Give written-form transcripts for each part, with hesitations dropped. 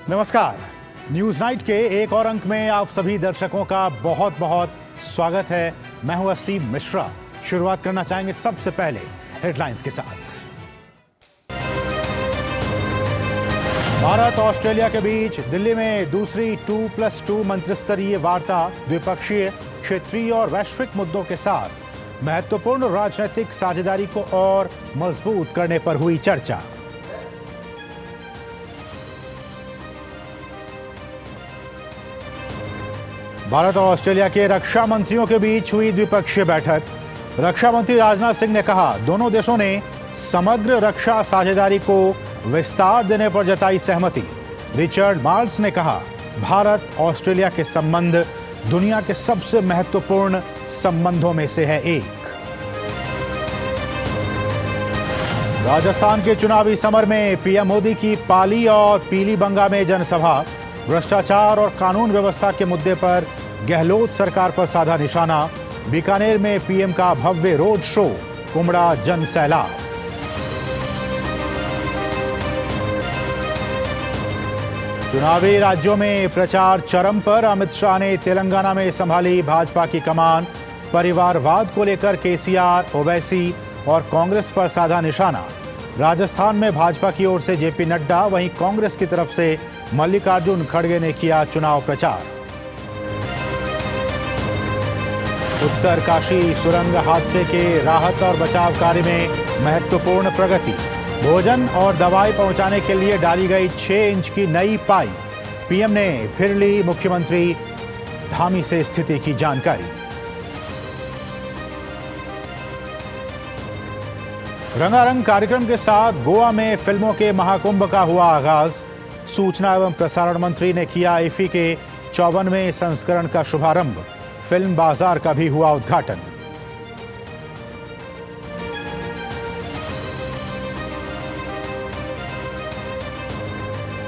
नमस्कार, news night के एक और अंक में आप सभी दर्शकों का बहुत बहुत स्वागत है। मैं हूं असीम मिश्रा। शुरुआत करना चाहेंगे सबसे पहले हेडलाइंस के साथ। भारत ऑस्ट्रेलिया के बीच दिल्ली में दूसरी 2+2 मंत्रिस्तरीय वार्ता द्विपक्षीय, क्षेत्रीय और वैश्विक मुद्दों के साथ महत्वपूर्ण राजनीतिक साझेदारी को और मजबूत करने पर हुई चर्चा। भारत और ऑस्ट्रेलिया के रक्षा मंत्रियों के बीच हुई द्विपक्षीय बैठक। रक्षा मंत्री राजनाथ सिंह ने कहा, दोनों देशों ने समग्र रक्षा साझेदारी को विस्तार देने पर जताई सहमति। रिचर्ड मार्ल्स ने कहा, भारत ऑस्ट्रेलिया के संबंध दुनिया के सबसे महत्वपूर्ण संबंधों में से है एक। राजस्थान के चुनावी समर में पीएम मोदी की पाली और पीलीबंगा में जनसभा। भ्रष्टाचार और कानून व्यवस्था के मुद्दे पर गहलोत सरकार पर साधा निशाना। बीकानेर में पीएम का भव्य रोड शो, उमड़ा जन सैलाब। चुनावी राज्यों में प्रचार चरम पर। अमित शाह ने तेलंगाना में संभाली भाजपा की कमान। परिवारवाद को लेकर केसीआर, ओवैसी और कांग्रेस पर साधा निशाना। राजस्थान में भाजपा की ओर से जेपी नड्डा, वहीं कांग्रेस की तरफ से मल्लिकार्जुन खड़गे ने किया चुनाव प्रचार। उत्तरकाशी सुरंग हादसे के राहत और बचाव कार्य में महत्वपूर्ण प्रगति। भोजन और दवाई पहुंचाने के लिए डाली गई 6 इंच की नई पाइप। पीएम ने फिर ली मुख्यमंत्री धामी से स्थिति की जानकारी। रंगारंग कार्यक्रम के साथ गोवा में फिल्मों के महाकुंभ का हुआ आगाज। सूचना एवं प्रसारण मंत्री ने किया इफी के 54वें संस्करण का शुभारंभ। फिल्म बाजार का भी हुआ उद्घाटन।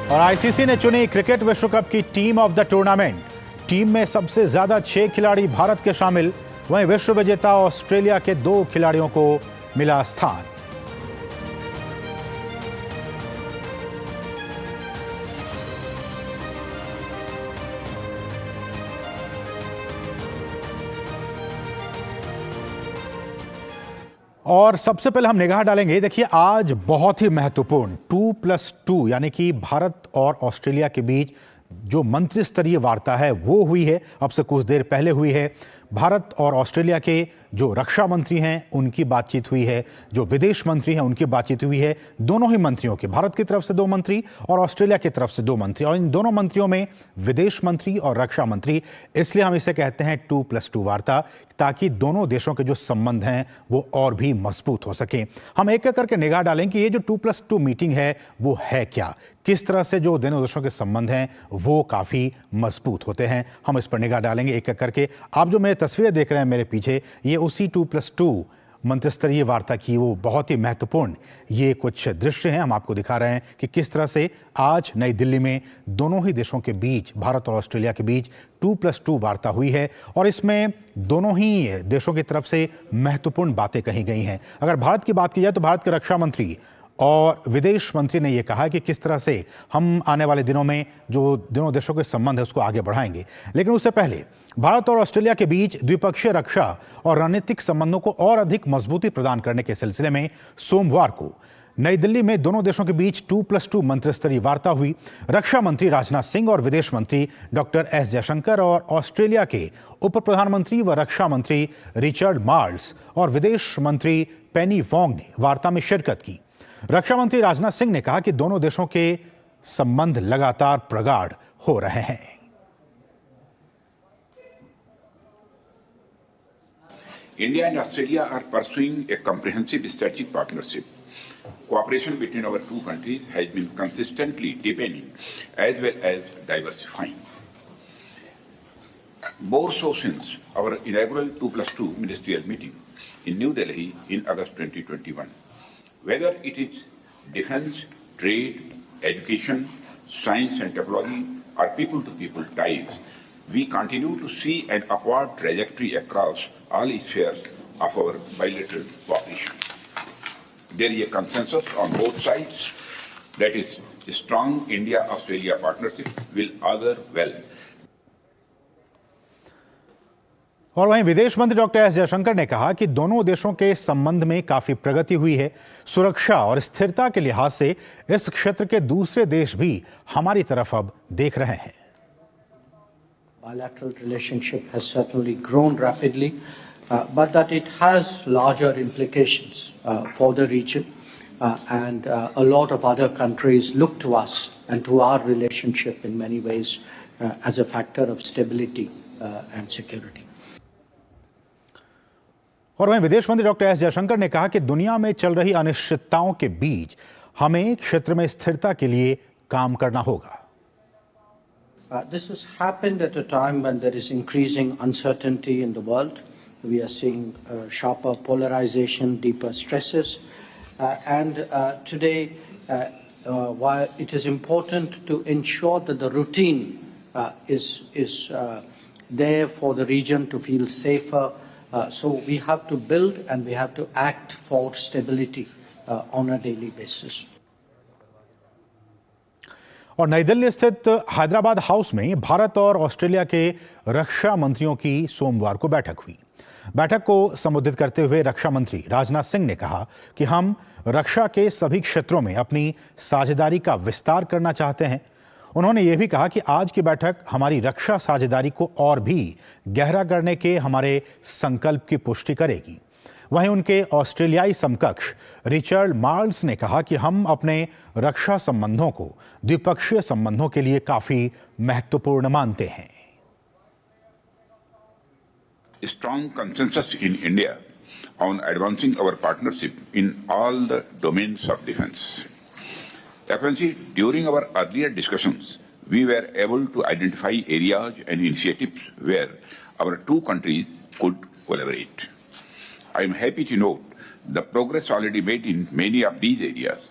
और आईसीसी ने चुनी क्रिकेट विश्व कप की team of the tournament. Team में सबसे ज्यादा 6 खिलाड़ी भारत के शामिल। वहीं विश्व विजेता ऑस्ट्रेलिया के 2 खिलाड़ियों को मिला स्थान। और सबसे पहले हम निगाह डालेंगे, देखिए आज बहुत ही महत्वपूर्ण 2+2 यानी कि भारत और ऑस्ट्रेलिया के बीच जो मंत्री स्तरीय वार्ता है वो हुई है, अब से कुछ देर पहले हुई है। भारत और ऑस्ट्रेलिया के जो रक्षा मंत्री हैं उनकी बातचीत हुई है, जो विदेश मंत्री हैं उनकी बातचीत हुई है। दोनों ही मंत्रियों के, भारत की तरफ से 2 मंत्री और ऑस्ट्रेलिया की तरफ से 2 मंत्री, और इन दोनों मंत्रियों में विदेश मंत्री और रक्षा मंत्री, इसलिए हम इसे कहते हैं 2+2 वार्ता, ताकि दोनों देशों के जो संबंध हैं वो और भी मजबूत हो सके। हम एक एक करके निगाह डालें कि ये जो 2+2 मीटिंग है वो है क्या, किस तरह से जो दोनों देशों के संबंध हैं वो काफी मजबूत होते हैं। हम इस पर निगाह डालेंगे एक एक करके। आप जो मेरे तस्वीरें देख रहे हैं मेरे पीछे, ये उसी 2+2 मंत्रिस्तरीय वार्ता की वो बहुत ही महत्वपूर्ण ये कुछ दृश्य हैं। हम आपको दिखा रहे हैं कि किस तरह से आज नई दिल्ली में दोनों ही देशों के बीच, भारत और ऑस्ट्रेलिया के बीच 2+2 वार्ता हुई है, और इसमें दोनों ही देशों की तरफ से महत्वपूर्ण बातें कही गई हैं। अगर भारत की बात की जाए तो भारत के रक्षा मंत्री और विदेश मंत्री ने यह कहा कि किस तरह से हम आने वाले दिनों में जो दोनों देशों के संबंध है उसको आगे बढ़ाएंगे। लेकिन उससे पहले भारत और ऑस्ट्रेलिया के बीच द्विपक्षीय रक्षा और रणनीतिक संबंधों को और अधिक मजबूती प्रदान करने के सिलसिले में सोमवार को नई दिल्ली में दोनों देशों के बीच 2+2 मंत्रिस्तरीय वार्ता हुई। रक्षा मंत्री राजनाथ सिंह और विदेश मंत्री डॉक्टर एस जयशंकर और ऑस्ट्रेलिया के उप प्रधानमंत्री व रक्षा मंत्री रिचर्ड मार्ल्स और विदेश मंत्री पेनी वोंग ने वार्ता में शिरकत की। रक्षा मंत्री राजनाथ सिंह ने कहा कि दोनों देशों के संबंध लगातार प्रगाढ़ हो रहे हैं। India and Australia are pursuing a comprehensive strategic partnership. Cooperation between our two countries has been consistently deepening as well as diversifying. More so since our inaugural 2+2 ministerial meeting in New Delhi in August 2021. Whether it is defense, trade, education, science and technology, or people-to-people ties, we continue to see an upward trajectory across all spheres of our bilateral cooperation. there is a consensus on both sides that is strong India-Australia partnership will augur well. और वहीं विदेश मंत्री doctor S Jaishankar ने कहा कि दोनों देशों के संबंध में काफी प्रगति हुई है। सुरक्षा और स्थिरता के लिहाज से इस क्षेत्र के दूसरे देश भी हमारी तरफ अब देख रहे हैं। Bilateral relationship has certainly grown rapidly, but that it has larger implications for the region, and a lot of other countries look to us and to our relationship in many ways as a factor of stability and security. और वहीं विदेश मंत्री doctor S Jaishankar ने कहा कि दुनिया में चल रही अनिश्चितताओं के बीच हमें क्षेत्र में स्थिरता के लिए काम करना होगा। This has happened at a time when there is increasing uncertainty in the world. We are seeing sharper polarization, deeper stresses, and today, while it is important to ensure that the routine is there for the region to feel safer, so we have to build and we have to act for stability on a daily basis. और नई दिल्ली स्थित Hyderabad house में भारत और Australia के रक्षा मंत्रियों की सोमवार को बैठक हुई। बैठक को संबोधित करते हुए रक्षा मंत्री राजनाथ सिंह ने कहा कि हम रक्षा के सभी क्षेत्रों में अपनी साझेदारी का विस्तार करना चाहते हैं। उन्होंने ये भी कहा कि आज की बैठक हमारी रक्षा साझेदारी को और भी गहरा करने के हमारे संकल्प की पुष्टि करेगी। वहीं उनके ऑस्ट्रेलियाई समकक्ष रिचर्ड मार्ल्स ने कहा कि हम अपने रक्षा संबंधों को द्विपक्षीय संबंधों के लिए काफी महत्वपूर्ण मानते हैं। Strong consensus in India on advancing our partnership in all the domains of defense. Excellency, during our earlier discussions, we were able to identify areas and initiatives where our two countries could collaborate. I am happy to note the progress already made in many of these areas.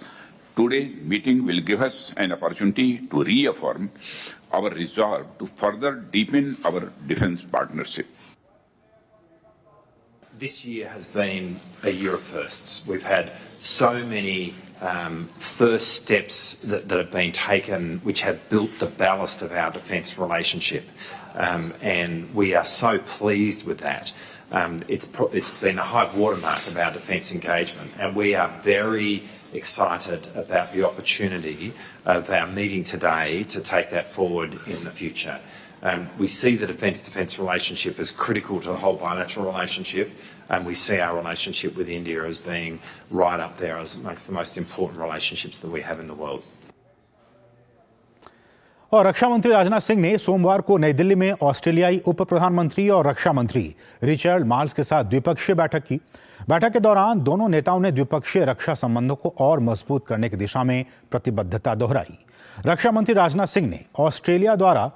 Today's meeting will give us an opportunity to reaffirm our resolve to further deepen our defense partnership. This year has been a year of firsts. We've had so many first steps that have been taken which have built the ballast of our defence relationship, and we are so pleased with that. It's been a high watermark of our defence engagement, and we are very excited about the opportunity of our meeting today to take that forward in the future. We see the defence relationship as critical to the whole bilateral relationship, and we see our relationship with India as being right up there as amongst the most important relationships that we have in the world. और रक्षा मंत्री राजनाथ सिंह ने सोमवार को नई दिल्ली में ऑस्ट्रेलियाई उप प्रधानमंत्री और रक्षा मंत्री रिचर्ड मार्ल्स के साथ द्विपक्षीय बैठक की। बैठक के दौरान दोनों नेताओं ने द्विपक्षीय रक्षा संबंधों को और मजबूत करने की दिशा में प्रतिबद्धता दोहराई। रक्षा मंत्री राजनाथ सिंह ने ऑस्ट्रेलिया द्वारा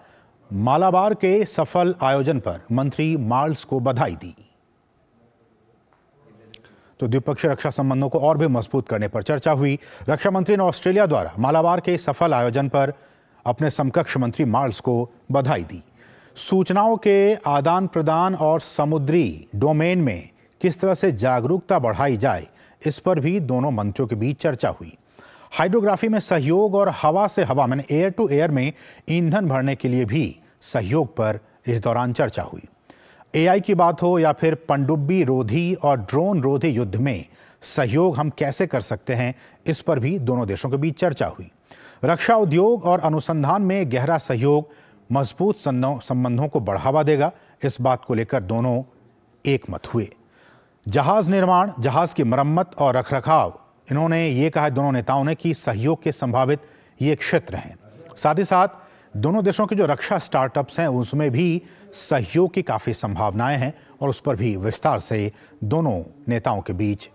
मालाबार के सफल आयोजन पर मंत्री मार्ल्स को बधाई दी। तो द्विपक्षीय रक्षा संबंधों को और भी मजबूत करने पर चर्चा हुई। रक्षा मंत्री ने ऑस्ट्रेलिया द्वारा मालाबार के सफल आयोजन पर अपने समकक्ष मंत्री मार्ल्स को बधाई दी। सूचनाओं के आदान प्रदान और समुद्री डोमेन में किस तरह से जागरूकता बढ़ाई जाए, इस पर भी दोनों मंत्रियों के बीच चर्चा हुई। हाइड्रोग्राफी में सहयोग और हवा से हवा में एयर टू एयर में ईंधन भरने के लिए भी सहयोग पर इस दौरान चर्चा हुई। एआई की बात हो या फिर पनडुब्बी रोधी और ड्रोन रोधी युद्ध में सहयोग हम कैसे कर सकते हैं, इस पर भी दोनों देशों के बीच चर्चा हुई। रक्षा उद्योग और अनुसंधान में गहरा सहयोग मजबूत संबंधों को बढ़ावा देगा, इस बात को लेकर दोनों एक मत हुए। जहाज निर्माण, जहाज की मरम्मत और रखरखाव, इन्होंने ये कहा दोनों नेताओं ने कि सहयोग के संभावित ये क्षेत्र हैं। साथ ही साथ दोनों देशों के जो रक्षा स्टार्टअप्स हैं उसमें भी सहयोग की काफ़ी संभावनाएं हैं और उस पर भी विस्तार से दोनों नेताओं के बीच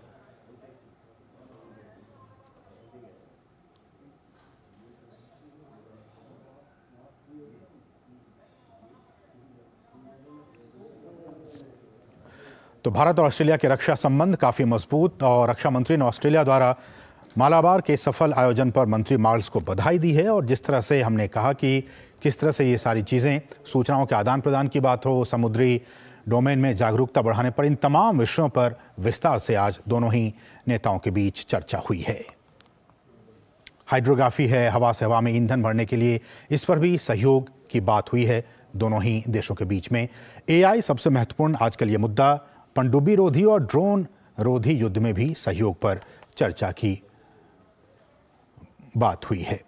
तो भारत और ऑस्ट्रेलिया के रक्षा संबंध काफ़ी मजबूत और रक्षा मंत्री ने ऑस्ट्रेलिया द्वारा मालाबार के सफल आयोजन पर मंत्री मार्ल्स को बधाई दी है। और जिस तरह से हमने कहा कि किस तरह से ये सारी चीज़ें, सूचनाओं के आदान प्रदान की बात हो, समुद्री डोमेन में जागरूकता बढ़ाने पर, इन तमाम विषयों पर विस्तार से आज दोनों ही नेताओं के बीच चर्चा हुई है। हाइड्रोग्राफी है, हवा से हवा में ईंधन भरने के लिए, इस पर भी सहयोग की बात हुई है दोनों ही देशों के बीच में। एआई सबसे महत्वपूर्ण आजकल ये मुद्दा, पनडुब्बी रोधी और ड्रोन रोधी युद्ध में भी सहयोग पर चर्चा की बात हुई है।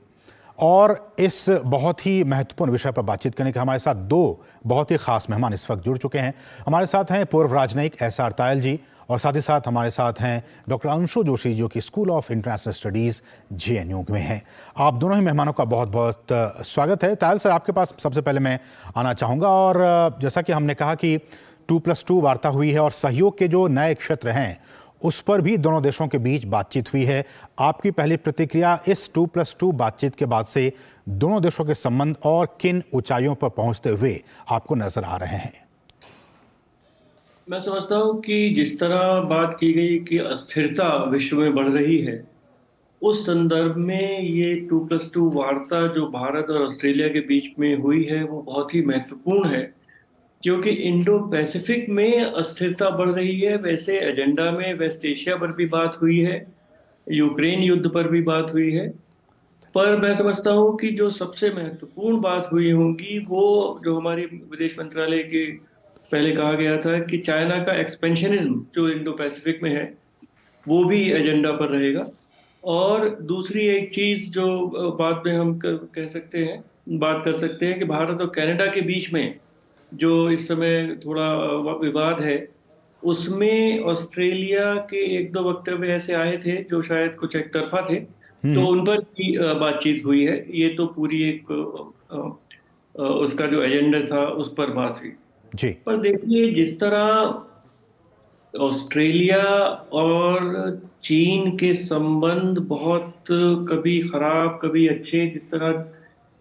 और इस बहुत ही महत्वपूर्ण विषय पर बातचीत करने के हमारे साथ दो बहुत ही खास मेहमान इस वक्त जुड़ चुके हैं। हमारे साथ हैं पूर्व राजनयिक एसआर तायल जी, और साथ ही साथ हमारे साथ हैं डॉक्टर अंशु जोशी, जो कि school of international studies JNU में हैं। आप दोनों ही मेहमानों का बहुत बहुत स्वागत है। तायल सर, आपके पास सबसे पहले मैं आना चाहूँगा, और जैसा कि हमने कहा कि 2+2 वार्ता हुई है और सहयोग के जो नए क्षेत्र हैं उस पर भी दोनों देशों के बीच बातचीत हुई है। आपकी पहली प्रतिक्रिया इस 2+2 बातचीत के बाद से दोनों देशों के संबंध और किन ऊंचाइयों पर पहुंचते हुए आपको नजर आ रहे हैं? मैं समझता हूँ कि जिस तरह बात की गई कि अस्थिरता विश्व में बढ़ रही है, उस संदर्भ में ये 2+2 वार्ता जो भारत और ऑस्ट्रेलिया के बीच में हुई है वो बहुत ही महत्वपूर्ण है, क्योंकि इंडो पैसिफिक में अस्थिरता बढ़ रही है। वैसे एजेंडा में वेस्ट एशिया पर भी बात हुई है, यूक्रेन युद्ध पर भी बात हुई है, पर मैं समझता हूँ कि जो सबसे महत्वपूर्ण बात हुई होगी वो जो हमारी विदेश मंत्रालय के पहले कहा गया था कि चाइना का एक्सपेंशनिज्म जो इंडो पैसिफिक में है वो भी एजेंडा पर रहेगा। और दूसरी एक चीज जो बाद में हम कह सकते हैं, बात कर सकते हैं कि भारत और कनाडा के बीच में जो इस समय थोड़ा विवाद है, उसमें ऑस्ट्रेलिया के एक दो वक्तव्य ऐसे आए थे जो शायद कुछ एक तरफा थे, तो उन पर भी बातचीत हुई है। ये तो पूरी एक उसका जो एजेंडा था उस पर बात हुई जी। पर देखिए, जिस तरह ऑस्ट्रेलिया और चीन के संबंध बहुत कभी खराब कभी अच्छे, जिस तरह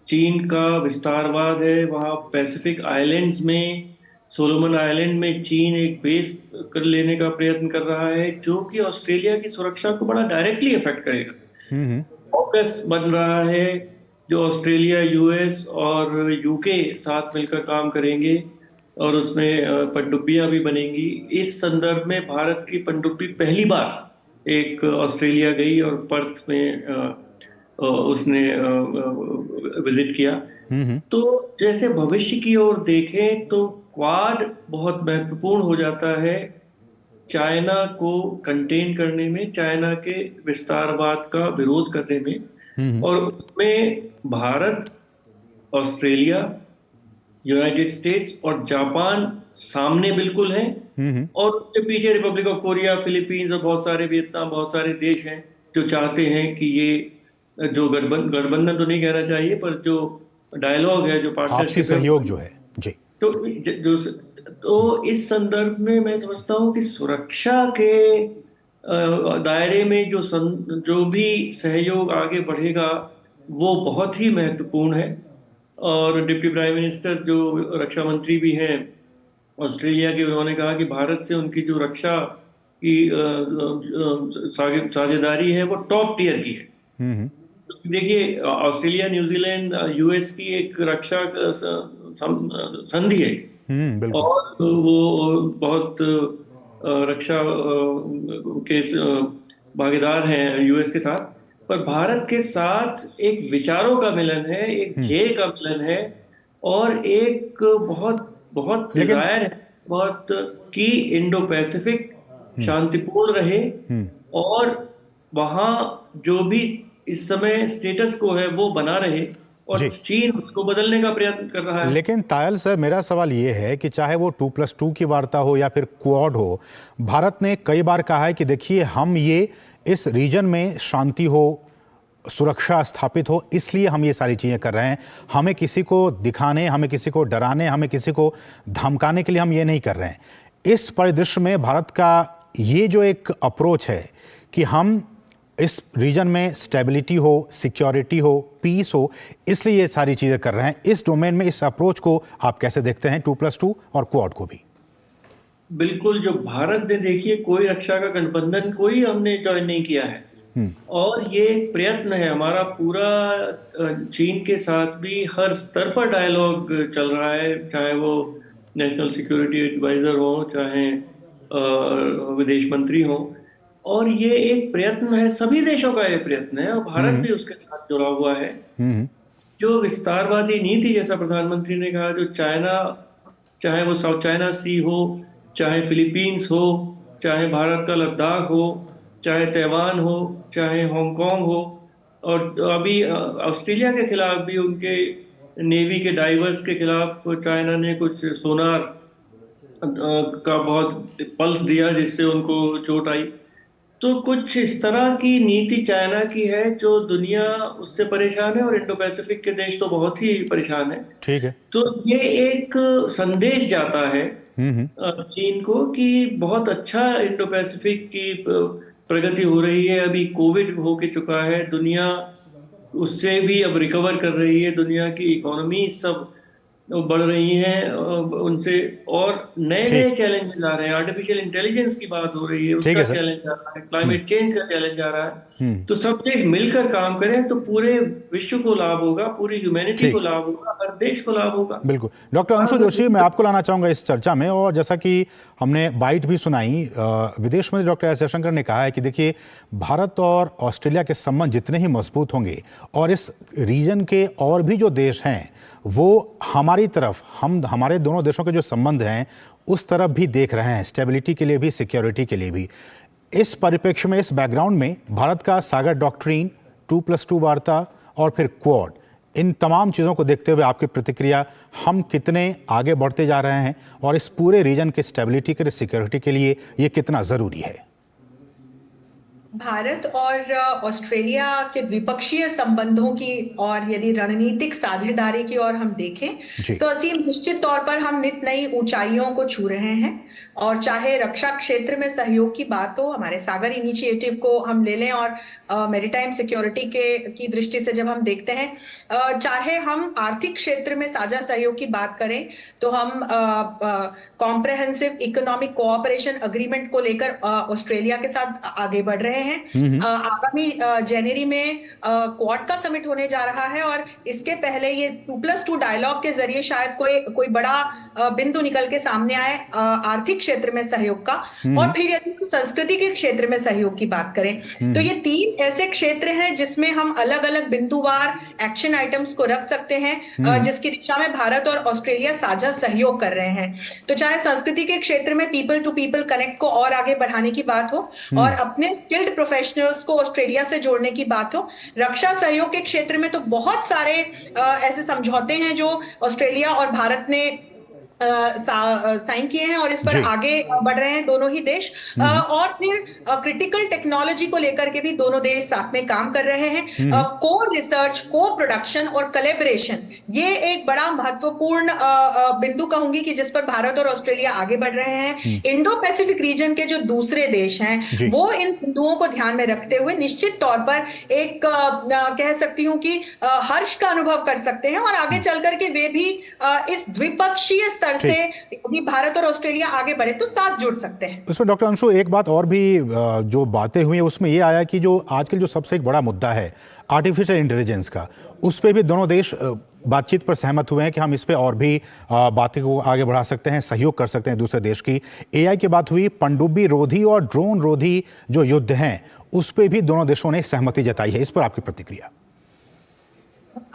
चीन का विस्तारवाद है, वहाँ पैसिफिक आइलैंड्स में, सोलोमन आइलैंड में चीन एक बेस कर लेने का प्रयत्न कर रहा है जो कि ऑस्ट्रेलिया की सुरक्षा को बड़ा डायरेक्टली इफेक्ट करेगा। फोकस बन रहा है जो ऑस्ट्रेलिया, यूएस और यूके साथ मिलकर काम करेंगे और उसमें पनडुब्बियां भी बनेंगी। इस संदर्भ में भारत की पनडुब्बी पहली बार एक ऑस्ट्रेलिया गई और पर्थ में उसने विजिट किया। तो जैसे भविष्य की ओर देखें तो क्वाड बहुत महत्वपूर्ण हो जाता है चाइना को कंटेन करने में, चाइना के विस्तारवाद का विरोध करने में, और उसमें भारत, ऑस्ट्रेलिया, यूनाइटेड स्टेट्स और जापान सामने बिल्कुल हैं, और उसके पीछे रिपब्लिक ऑफ कोरिया, फिलीपींस और बहुत सारे, वियतनाम, बहुत सारे देश हैं जो चाहते हैं कि ये जो गठबंधन तो नहीं कहना चाहिए, पर जो डायलॉग है, जो पार्टनरशिप है, सहयोग जो है जी, तो इस संदर्भ में मैं समझता हूँ कि सुरक्षा के दायरे में जो भी सहयोग आगे बढ़ेगा वो बहुत ही महत्वपूर्ण है। और डिप्टी प्राइम मिनिस्टर जो रक्षा मंत्री भी हैं ऑस्ट्रेलिया के, उन्होंने कहा कि भारत से उनकी जो रक्षा की साझेदारी है वो टॉप टियर की है। देखिए, ऑस्ट्रेलिया, न्यूजीलैंड, यूएस की एक रक्षा संधि है, और वो बहुत रक्षा के भागीदार हैं यूएस के साथ, पर भारत के साथ एक विचारों का मिलन है, एक ध्येय का मिलन है, और एक बहुत बहुत डिजायर है बहुत कि इंडो पैसिफिक शांतिपूर्ण रहे, और वहाँ जो भी इस समय स्टेटस को है वो बना रहे, और चीन उसको बदलने का प्रयत्न कर रहा है। लेकिन तायल सर, मेरा सवाल ये है कि चाहे वो 2+2 की वार्ता हो या फिर क्वाड हो, भारत ने कई बार कहा है कि देखिए, हम ये इस रीजन में शांति हो, सुरक्षा स्थापित हो, इसलिए हम ये सारी चीज़ें कर रहे हैं। हमें किसी को दिखाने, हमें किसी को डराने, हमें किसी को धमकाने के लिए हम ये नहीं कर रहे हैं। इस परिदृश्य में भारत का ये जो एक अप्रोच है कि हम इस रीजन में स्टेबिलिटी हो, सिक्योरिटी हो, पीस हो, इसलिए ये सारी चीज़ें कर रहे हैं। इस डोमेन में इस अप्रोच को आप कैसे देखते हैं, 2+2 और क्वाड को भी? बिल्कुल, जो भारत ने, देखिए, कोई रक्षा का गठबंधन कोई हमने ज्वाइन नहीं किया है, और ये प्रयत्न है हमारा पूरा, चीन के साथ भी हर स्तर पर डायलॉग चल रहा है, चाहे वो नेशनल सिक्योरिटी एडवाइजर हो, चाहे विदेश मंत्री हो। और ये एक प्रयत्न है, सभी देशों का ये प्रयत्न है, और भारत भी उसके साथ जुड़ा हुआ है। जो विस्तारवादी नीति, जैसा प्रधानमंत्री ने कहा, जो चाइना, चाहे वो साउथ चाइना सी हो, चाहे फिलीपींस हो, चाहे भारत का लद्दाख हो, चाहे ताइवान हो, चाहे हांगकांग हो, और अभी ऑस्ट्रेलिया के खिलाफ भी उनके नेवी के डाइवर्स के खिलाफ चाइना ने कुछ सोनार का बहुत पल्स दिया, जिससे उनको चोट आई। तो कुछ इस तरह की नीति चाइना की है जो दुनिया उससे परेशान है, और इंडो पैसिफिक के देश तो बहुत ही परेशान है। ठीक है। तो ये एक संदेश जाता है चीन को कि बहुत अच्छा इंडो पैसिफिक की प्रगति हो रही है। अभी कोविड हो के चुका है, दुनिया उससे भी अब रिकवर कर रही है, दुनिया की इकोनॉमी सब बढ़ रही हैं उनसे, और नए नए चैलेंजेस आ रहे हैं। आर्टिफिशियल इंटेलिजेंस की बात हो रही है, उसका चैलेंज आ रहा है, क्लाइमेट चेंज का चैलेंज आ रहा है। तो सब देश मिलकर काम करें तो पूरे विश्व को लाभ होगा, पूरी ह्यूमैनिटी को लाभ होगा, हर देश को लाभ होगा। बिल्कुल। डॉक्टर अंशु जोशी, मैं आपको लाना चाहूंगा इस चर्चा में, और जैसा कि हमने बाइट भी सुनाई, विदेश मंत्री डॉक्टर एस जयशंकर ने कहा है कि देखिए, भारत और ऑस्ट्रेलिया के संबंध जितने ही मजबूत होंगे और इस रीजन के और भी जो देश हैं वो हमारी तरफ, हमारे दोनों देशों के जो संबंध हैं उस तरफ भी देख रहे हैं, स्टेबिलिटी के लिए भी, सिक्योरिटी के लिए भी। इस परिप्रेक्ष्य में, इस बैकग्राउंड में भारत का सागर डॉक्ट्रिन, 2+2 वार्ता और फिर क्वाड, इन तमाम चीज़ों को देखते हुए आपकी प्रतिक्रिया, हम कितने आगे बढ़ते जा रहे हैं और इस पूरे रीजन के स्टेबिलिटी के, सिक्योरिटी के लिए ये कितना ज़रूरी है? भारत और ऑस्ट्रेलिया के द्विपक्षीय संबंधों की और यदि रणनीतिक साझेदारी की ओर हम देखें तो असीम निश्चित तौर पर हम नित नई ऊंचाइयों को छू रहे हैं। और चाहे रक्षा क्षेत्र में सहयोग की बात हो, हमारे सागर इनिशिएटिव को हम ले लें, और मेरीटाइम सिक्योरिटी की दृष्टि से जब हम देखते हैं, चाहे हम आर्थिक क्षेत्र में साझा सहयोग की बात करें तो हम कॉम्प्रहेंसिव इकोनॉमिक कोऑपरेशन एग्रीमेंट को लेकर ऑस्ट्रेलिया के साथ आगे बढ़ रहे हैं। आगामी जनवरी में क्वाड का समिट होने जा रहा है, और इसके पहले ये 2+2 डायलॉग के जरिए शायद कोई बड़ा बिंदु निकल के सामने आए आर्थिक क्षेत्र में सहयोग का। और फिर यदि संस्कृति के क्षेत्र में सहयोग की बात करें तो ये 3 ऐसे क्षेत्र हैं जिसमें हम अलग अलग बिंदुवार एक्शन आइटम्स को रख सकते हैं, जिसकी दिशा में भारत और ऑस्ट्रेलिया साझा सहयोग कर रहे हैं। तो चाहे संस्कृति के क्षेत्र में पीपल टू पीपल कनेक्ट को और आगे बढ़ाने की बात हो, और अपने स्किल्ड प्रोफेशनल्स को ऑस्ट्रेलिया से जोड़ने की बात हो, रक्षा सहयोग के क्षेत्र में तो बहुत सारे ऐसे समझौते हैं जो ऑस्ट्रेलिया और भारत ने साइन किए हैं, और इस पर आगे बढ़ रहे हैं दोनों ही देश। और फिर क्रिटिकल टेक्नोलॉजी को लेकर के भी दोनों देश साथ में काम कर रहे हैं। को रिसर्च, को प्रोडक्शन और कोलैबोरेशन, ये एक बड़ा महत्वपूर्ण बिंदु कहूंगी कि जिस पर भारत और ऑस्ट्रेलिया आगे बढ़ रहे हैं। इंडो पैसिफिक रीजन के जो दूसरे देश हैं वो इन बिंदुओं को ध्यान में रखते हुए निश्चित तौर पर एक कह सकती हूं कि हर्ष का अनुभव कर सकते हैं, और आगे चल करके वे भी इस द्विपक्षीय से यदि भारत और ऑस्ट्रेलिया आगे बढ़े तो साथ जुड़ सकते हैं। उसमें डॉक्टर अंशु, एक बात और भी जो बातें हुई है उसमें ये आया कि जो आजकल जो सबसे एक बड़ा मुद्दा है आर्टिफिशियल इंटेलिजेंस का, उस पर भी दोनों देश बातचीत पर सहमत हुए हैं कि हम इस पे और भी बातें को आगे बढ़ा सकते हैं, सहयोग कर सकते हैं दूसरे देश की। एआई की बात हुई, पनडुब्बी रोधी और ड्रोन रोधी जो युद्ध हैं उस पर भी दोनों देशों ने सहमति जताई है, इस पर आपकी प्रतिक्रिया?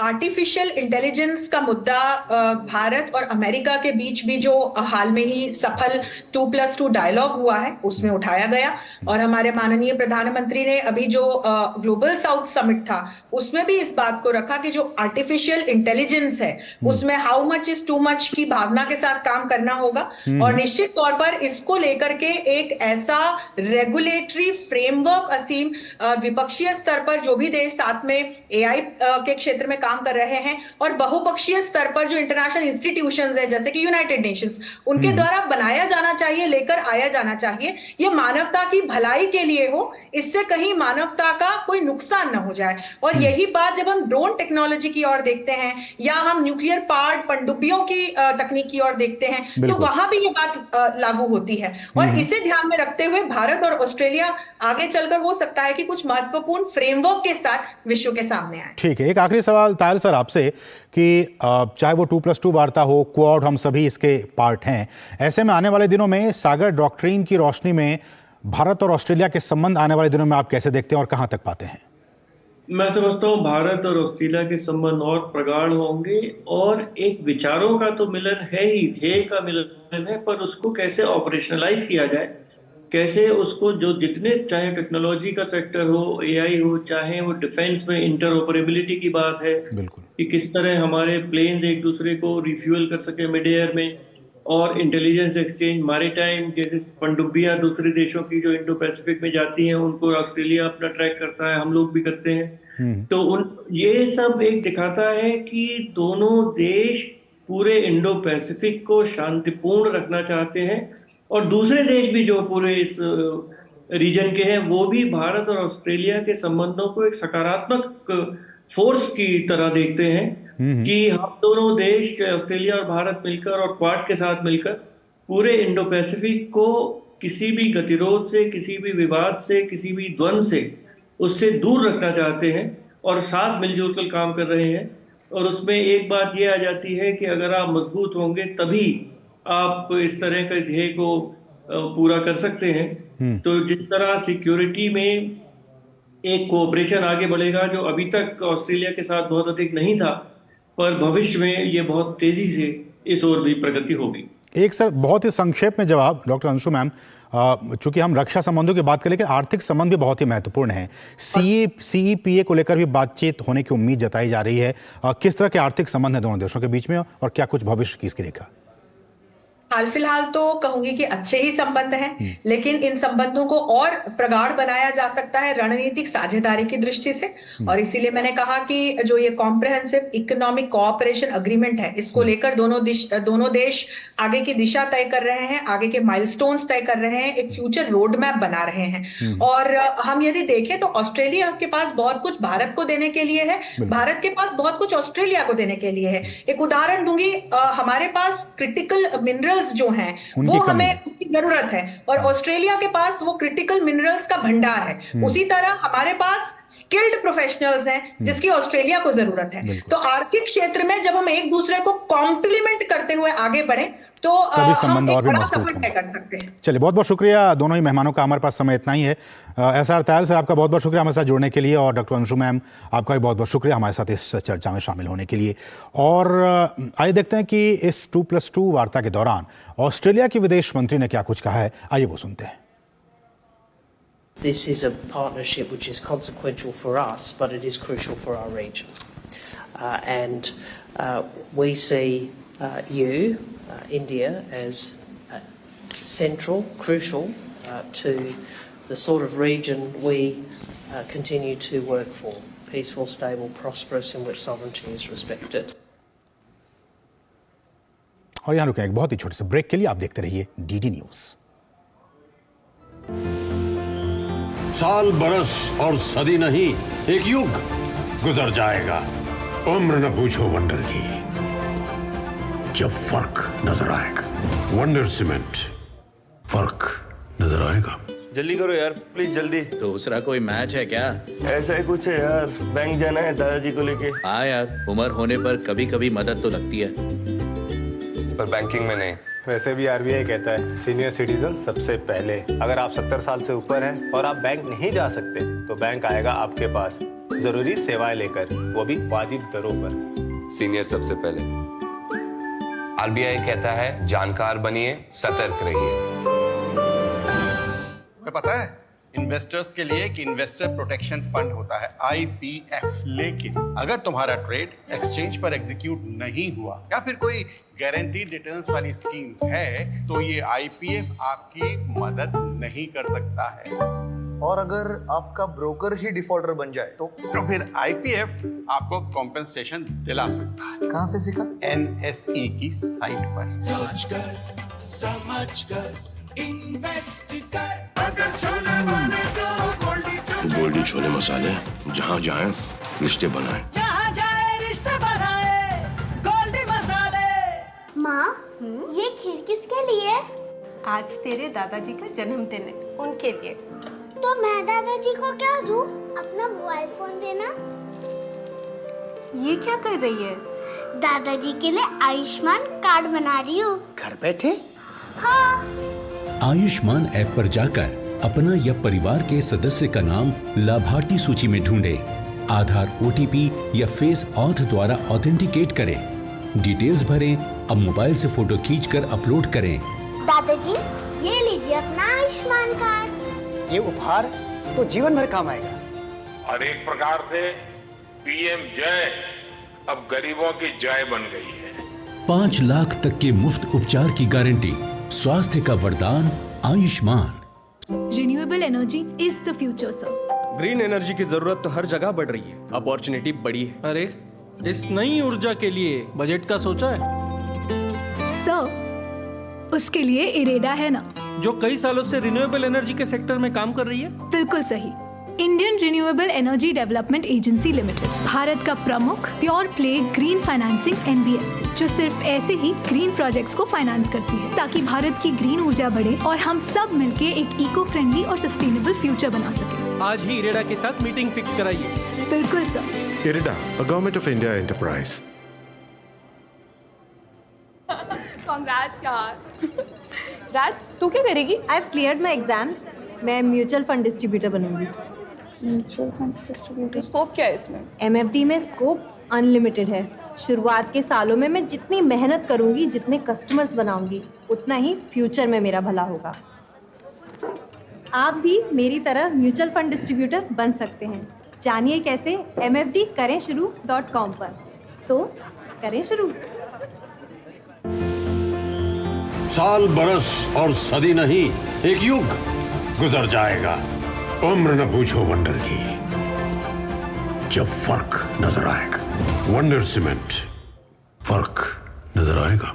आर्टिफिशियल इंटेलिजेंस का मुद्दा भारत और अमेरिका के बीच भी जो हाल में ही सफल 2+2 डायलॉग हुआ है उसमें उठाया गया, और हमारे माननीय प्रधानमंत्री ने अभी जो ग्लोबल साउथ समिट था उसमें भी इस बात को रखा कि जो आर्टिफिशियल इंटेलिजेंस है उसमें how much is too much की भावना के साथ काम करना होगा। और निश्चित तौर पर इसको लेकर के एक ऐसा रेगुलेटरी फ्रेमवर्क असीम द्विपक्षीय स्तर पर जो भी देश साथ में एआई के क्षेत्र में काम कर रहे हैं, और बहुपक्षीय स्तर पर जो इंटरनेशनल इंस्टीट्यूशंस है जैसे कि यूनाइटेड नेशंस, उनके द्वारा बनाया जाना चाहिए, लेकर आया जाना चाहिए। ये मानवता की भलाई के लिए हो, इससे कहीं मानवता का कोई नुकसान न हो जाए। और यही बात जब हम ड्रोन टेक्नोलॉजी की ओर देखते हैं या हम न्यूक्लियर पावर्ड पनडुब्बियों की तकनीक की ओर देखते हैं तो वहां भी ये बात लागू होती है। और इसे ध्यान में रखते हुए भारत और ऑस्ट्रेलिया आगे चलकर हो सकता है कि कुछ महत्वपूर्ण फ्रेमवर्क के साथ विश्व के सामने आए। ठीक है, एक आखिरी सवाल सवाल तायल सर आपसे कि चाहे वो 2+2 वार्ता हो, क्वाड, हम सभी इसके पार्ट हैं। ऐसे में आने वाले दिनों में सागर डॉक्ट्रिन की रोशनी में भारत और ऑस्ट्रेलिया के संबंध आने वाले दिनों में आप कैसे देखते हैं और कहां तक पाते हैं? मैं समझता हूँ भारत और ऑस्ट्रेलिया के संबंध और प्रगाढ़ होंगे, और एक विचारों का तो मिलन है ही, ध्येय का मिलन है, पर उसको कैसे ऑपरेशनलाइज किया जाए, कैसे उसको जो जितने, चाहे टेक्नोलॉजी का सेक्टर हो, एआई हो, चाहे वो डिफेंस में इंटरऑपरेबिलिटी की बात है कि किस तरह हमारे प्लेन्स एक दूसरे को रिफ्यूल कर सके मिड एयर में, और इंटेलिजेंस एक्सचेंज, मैरीटाइम, जैसे पनडुब्बियां दूसरे देशों की जो इंडो पैसिफिक में जाती हैं उनको ऑस्ट्रेलिया अपना ट्रैक करता है, हम लोग भी करते हैं। तो ये सब एक दिखाता है कि दोनों देश पूरे इंडो पैसिफिक को शांतिपूर्ण रखना चाहते हैं, और दूसरे देश भी जो पूरे इस रीजन के हैं वो भी भारत और ऑस्ट्रेलिया के संबंधों को एक सकारात्मक फोर्स की तरह देखते हैं कि हम दोनों देश, ऑस्ट्रेलिया और भारत मिलकर और क्वाड के साथ मिलकर पूरे इंडो पैसिफिक को किसी भी गतिरोध से, किसी भी विवाद से, किसी भी द्वंद्व से, उससे दूर रखना चाहते हैं और साथ मिलजुल कर काम कर रहे हैं। और उसमें एक बात ये आ जाती है कि अगर आप मजबूत होंगे तभी आप इस तरह के ध्येय को पूरा कर सकते हैं। तो जिस तरह सिक्योरिटी में एक कोऑपरेशन आगे बढ़ेगा जो अभी तक ऑस्ट्रेलिया के साथ बहुत अधिक नहीं था, पर भविष्य में ये बहुत तेजी से इस ओर भी प्रगति होगी। एक सर बहुत ही संक्षेप में जवाब डॉक्टर अंशु मैम, चूंकि हम रक्षा संबंधों की बात करें, लेकिन आर्थिक संबंध भी बहुत ही महत्वपूर्ण है। सीईपीए को लेकर भी बातचीत होने की उम्मीद जताई जा रही है। किस तरह के आर्थिक संबंध हैं दोनों देशों के बीच में, और क्या कुछ भविष्य की इसकी रेखा? हाल फिलहाल तो कहूंगी कि अच्छे ही संबंध हैं, लेकिन इन संबंधों को और प्रगाढ़ बनाया जा सकता है रणनीतिक साझेदारी की दृष्टि से। और इसीलिए मैंने कहा कि जो ये कॉम्प्रिहेंसिव इकोनॉमिक कोऑपरेशन अग्रीमेंट है, इसको लेकर दोनों देश आगे की दिशा तय कर रहे हैं, आगे के माइलस्टोन्स तय कर रहे हैं, एक फ्यूचर रोड मैप बना रहे हैं। और हम यदि देखें तो ऑस्ट्रेलिया के पास बहुत कुछ भारत को देने के लिए है, भारत के पास बहुत कुछ ऑस्ट्रेलिया को देने के लिए है। एक उदाहरण दूंगी, हमारे पास क्रिटिकल मिनरल जो हैं वो हमें उसकी जरूरत है, और ऑस्ट्रेलिया के पास वो क्रिटिकल मिनरल्स का भंडार है। उसी तरह हमारे पास स्किल्ड प्रोफेशनल्स हैं जिसकी ऑस्ट्रेलिया को जरूरत है। तो आर्थिक क्षेत्र में जब हम एक दूसरे को कॉम्प्लीमेंट करते हुए आगे बढ़े तो हम एक बड़ा सफर तय कर सकते हैं। चलिए, बहुत बहुत शुक्रिया दोनों ही मेहमानों का। हमारे पास समय इतना ही है। एसआर तायल सर, आपका बहुत बहुत शुक्रिया हमारे साथ जुड़ने के लिए, और डॉक्टर अंशु मैम, आपका भी बहुत बहुत शुक्रिया हमारे साथ इस चर्चा में शामिल होने के लिए। और आइए देखते हैं कि इस 2+2 वार्ता के दौरान ऑस्ट्रेलिया के विदेश मंत्री ने क्या कुछ कहा है। आइए वो सुनते हैं। This is a partnership which is consequential for us, but it is crucial for our region. And we see you, India, as central, crucial to the sort of region we continue to work for. Peaceful, stable, prosperous, in which sovereignty is respected. और यहाँ रुकें एक बहुत ही छोटे से break के लिए। आप देखते रहिए डीडी न्यूज़। साल, बरस और सदी नहीं, एक युग गुजर जाएगा। उम्र न पूछो वंडर की, जब फर्क नजर आएगा। वंडर सीमेंट, फर्क नजर आएगा। जल्दी करो यार, प्लीज जल्दी। दूसरा कोई मैच है क्या? ऐसा ही कुछ है यार, बैंक जाना है दादाजी को लेके। हाँ यार, उम्र होने पर कभी कभी मदद तो लगती है, पर बैंकिंग में नहीं। वैसे भी आरबीआई कहता है सीनियर सिटीजन सबसे पहले। अगर आप 70 साल से ऊपर हैं और आप बैंक नहीं जा सकते तो बैंक आएगा आपके पास जरूरी सेवाएं लेकर, वो भी वाजिब दरों पर। सीनियर सबसे पहले। आरबीआई कहता है जानकार बनिए, सतर्क रहिए। पता है इन्वेस्टर्स के लिए कि इन्वेस्टर प्रोटेक्शन फंड होता है IPF, लेकिन अगर तुम्हारा ट्रेड एक्सचेंज पर एग्जीक्यूट नहीं हुआ या फिर कोई गारंटीड रिटर्न्स वाली स्कीम है तो ये IPF आपकी मदद नहीं कर सकता है। और अगर आपका ब्रोकर ही डिफॉल्टर बन जाए तो फिर IPF आपको कॉम्पेंसेशन दिला सकता है। कहाँ से सीखा? NSE की साइट पर। समझ कर इन्वेस्ट कर। गोल्डी छोले मसाले, जहाँ जाए रिश्ते बनाए, जहाँ जाए रिश्ते बनाए, गोल्डी मसाले। माँ, ये खीर किसके लिए? आज तेरे दादाजी का जन्मदिन है, उनके लिए। तो मैं दादाजी को क्या दूँ? अपना मोबाइल फोन देना। ये क्या कर रही है? दादाजी के लिए आयुष्मान कार्ड बना रही हूँ। घर बैठे? हाँ। आयुष्मान ऐप पर जाकर अपना या परिवार के सदस्य का नाम लाभार्थी सूची में ढूंढे, आधार, OTP या फेस ऑथ द्वारा ऑथेंटिकेट करें, डिटेल्स भरें, अब मोबाइल से फोटो खींचकर अपलोड करें। दादाजी ये लीजिए अपना आयुष्मान कार्ड। ये उपहार तो जीवन भर काम आएगा। और एक प्रकार से PM जय अब गरीबों की जय बन गई है। 5 लाख तक के मुफ्त उपचार की गारंटी, स्वास्थ्य का वरदान Ayushman. Renewable energy is the future sir. Green energy की जरूरत तो हर जगह बढ़ रही है, अपॉर्चुनिटी बड़ी है। अरे इस नई ऊर्जा के लिए बजट का सोचा है? सर उसके लिए इरेडा है ना, जो कई सालों से रिन्यूएबल एनर्जी के सेक्टर में काम कर रही है। बिल्कुल सही। Indian renewable energy development agency limited, Bharat का प्रमुख pure play green financing NBFC, जो सिर्फ ऐसे ही ग्रीन प्रोजेक्ट्स को फाइनेंस करती है ताकि भारत की ग्रीन ऊर्जा बढ़े और हम सब मिलके एक इको फ्रेंडली और सस्टेनेबल फ्यूचर बना सके। आज ही इरेडा के साथ मीटिंग फिक्स कराइए। बिल्कुल sir. IREDA, a Government of India enterprise. Congrats यार। राज तू क्या करेगी? I have cleared my exams. मैं म्यूचुअल फंड डिस्ट्रीब्यूटर बनूंगी। म्यूचुअल फंड डिस्ट्रीब्यूटर, स्कोप क्या है इसमें? MFD में स्कोप अनलिमिटेड है। शुरुआत के सालों में मैं जितनी मेहनत करूंगी, जितने कस्टमर्स बनाऊंगी, उतना ही फ्यूचर में मेरा भला होगा। आप भी मेरी तरह म्यूचुअल फंड डिस्ट्रीब्यूटर बन सकते हैं। जानिए कैसे, MFD करें शुरू.com पर। तो करें शुरू। साल, बरस और सदी नहीं, एक युग गुजर जाएगा। उम्र न पूछो वंडर की, जब फर्क नजर आएगा। वंडर सीमेंट, फर्क नजर आएगा।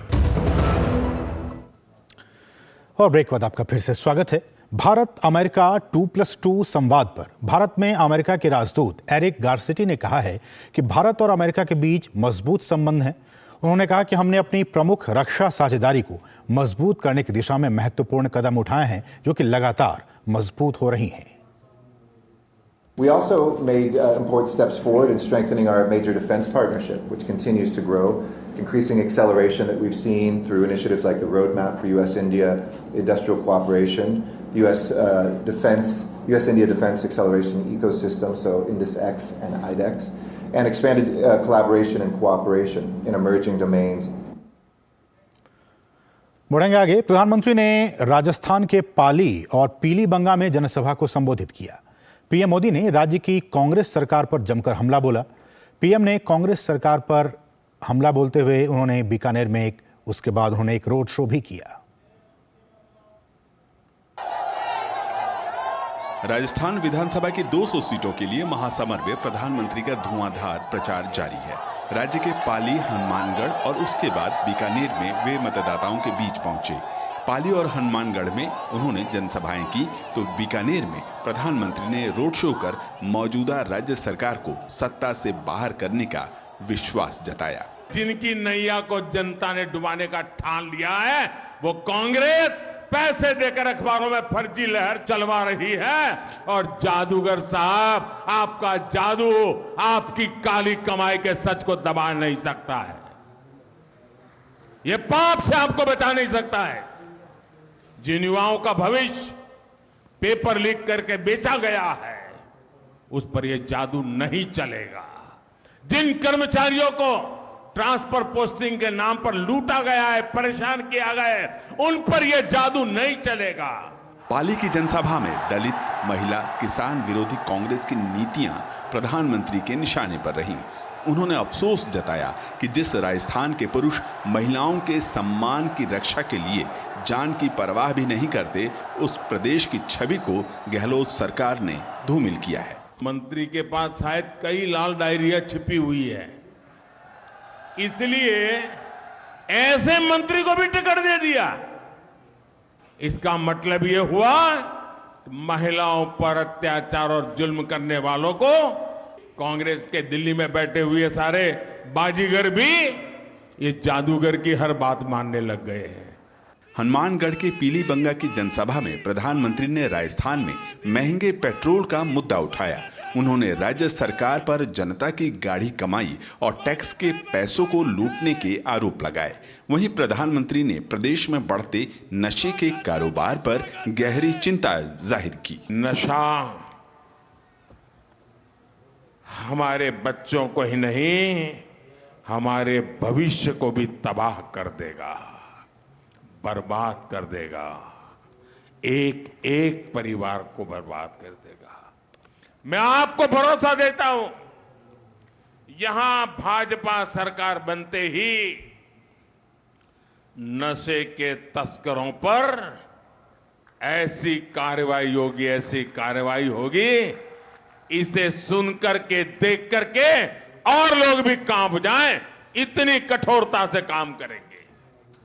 और ब्रेक बाद आपका फिर से स्वागत है। भारत अमेरिका 2+2 संवाद पर भारत में अमेरिका के राजदूत एरिक गारसेटी ने कहा है कि भारत और अमेरिका के बीच मजबूत संबंध हैं। उन्होंने कहा कि हमने अपनी प्रमुख रक्षा साझेदारी को मजबूत करने की दिशा में महत्वपूर्ण कदम उठाए हैं, जो कि लगातार मजबूत हो रही हैं। We also made important steps forward in strengthening our major defense partnership, which continues to grow, increasing acceleration that we've seen through initiatives like the Roadmap for US-India Industrial Cooperation, US-India Defense Acceleration Ecosystem, so INDUS-X and IDEX, and expanded collaboration and cooperation in emerging domains. बढ़ेंगे आगे। प्रधानमंत्री ने राजस्थान के पाली और पीलीबंगा में जनसभा को संबोधित किया। पीएम मोदी ने राज्य की कांग्रेस सरकार पर जमकर हमला बोला। पीएम ने कांग्रेस सरकार पर हमला बोलते हुए उन्होंने बीकानेर में उसके बाद उन्होंने एक रोड शो भी किया। राजस्थान विधानसभा की 200 सीटों के लिए महासमर में प्रधानमंत्री का धुआंधार प्रचार जारी है। राज्य के पाली, हनुमानगढ़ और उसके बाद बीकानेर में वे मतदाताओं के बीच पहुंचे। पाली और हनुमानगढ़ में उन्होंने जनसभाएं की तो बीकानेर में प्रधानमंत्री ने रोड शो कर मौजूदा राज्य सरकार को सत्ता से बाहर करने का विश्वास जताया। जिनकी नैया को जनता ने डुबाने का ठान लिया है, वो कांग्रेस पैसे देकर अखबारों में फर्जी लहर चलवा रही है। और जादूगर साहब, आपका जादू आपकी काली कमाई के सच को दबा नहीं सकता है। ये पाप से आपको बचा नहीं सकता है। जिन युवाओं का भविष्य पेपर लीक करके बेचा गया है, उस पर यह जादू नहीं चलेगा। जिन कर्मचारियों को ट्रांसफर पोस्टिंग के नाम पर लूटा गया है, परेशान किया गया है, उन पर यह जादू नहीं चलेगा। पाली की जनसभा में दलित, महिला, किसान विरोधी कांग्रेस की नीतियां प्रधानमंत्री के निशाने पर रहीं। उन्होंने अफसोस जताया कि जिस राजस्थान के पुरुष महिलाओं के सम्मान की रक्षा के लिए जान की परवाह भी नहीं करते, उस प्रदेश की छवि को गहलोत सरकार ने धूमिल किया है। मंत्री के पास शायद कई लाल डायरिया छिपी हुई है, इसलिए ऐसे मंत्री को भी टिकट दे दिया। इसका मतलब ये हुआ महिलाओं पर अत्याचार और जुल्म करने वालों को कांग्रेस के दिल्ली में बैठे हुए सारे बाजीगर भी ये जादूगर की हर बात मानने लग गए हैं। हनुमानगढ़ के पीलीबंगा की जनसभा में प्रधानमंत्री ने राजस्थान में महंगे पेट्रोल का मुद्दा उठाया। उन्होंने राज्य सरकार पर जनता की गाढ़ी कमाई और टैक्स के पैसों को लूटने के आरोप लगाए। वहीं प्रधानमंत्री ने प्रदेश में बढ़ते नशे के कारोबार पर गहरी चिंता जाहिर की। नशा हमारे बच्चों को ही नहीं, हमारे भविष्य को भी तबाह कर देगा, बर्बाद कर देगा, एक एक परिवार को बर्बाद कर देगा। मैं आपको भरोसा देता हूं, यहां भाजपा सरकार बनते ही नशे के तस्करों पर ऐसी कार्रवाई होगी, इसे सुन करके देख करके और लोग भी कांप जाएं, इतनी कठोरता से काम करेंगे।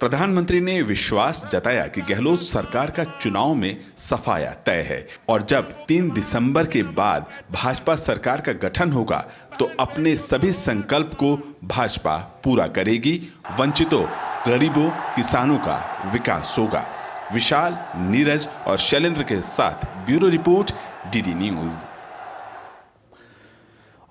प्रधानमंत्री ने विश्वास जताया कि गहलोत सरकार का चुनाव में सफाया तय है और जब 3 दिसंबर के बाद भाजपा सरकार का गठन होगा तो अपने सभी संकल्प को भाजपा पूरा करेगी। वंचितों, गरीबों, किसानों का विकास होगा। विशाल, नीरज और शैलेंद्र के साथ ब्यूरो रिपोर्ट, डीडी न्यूज।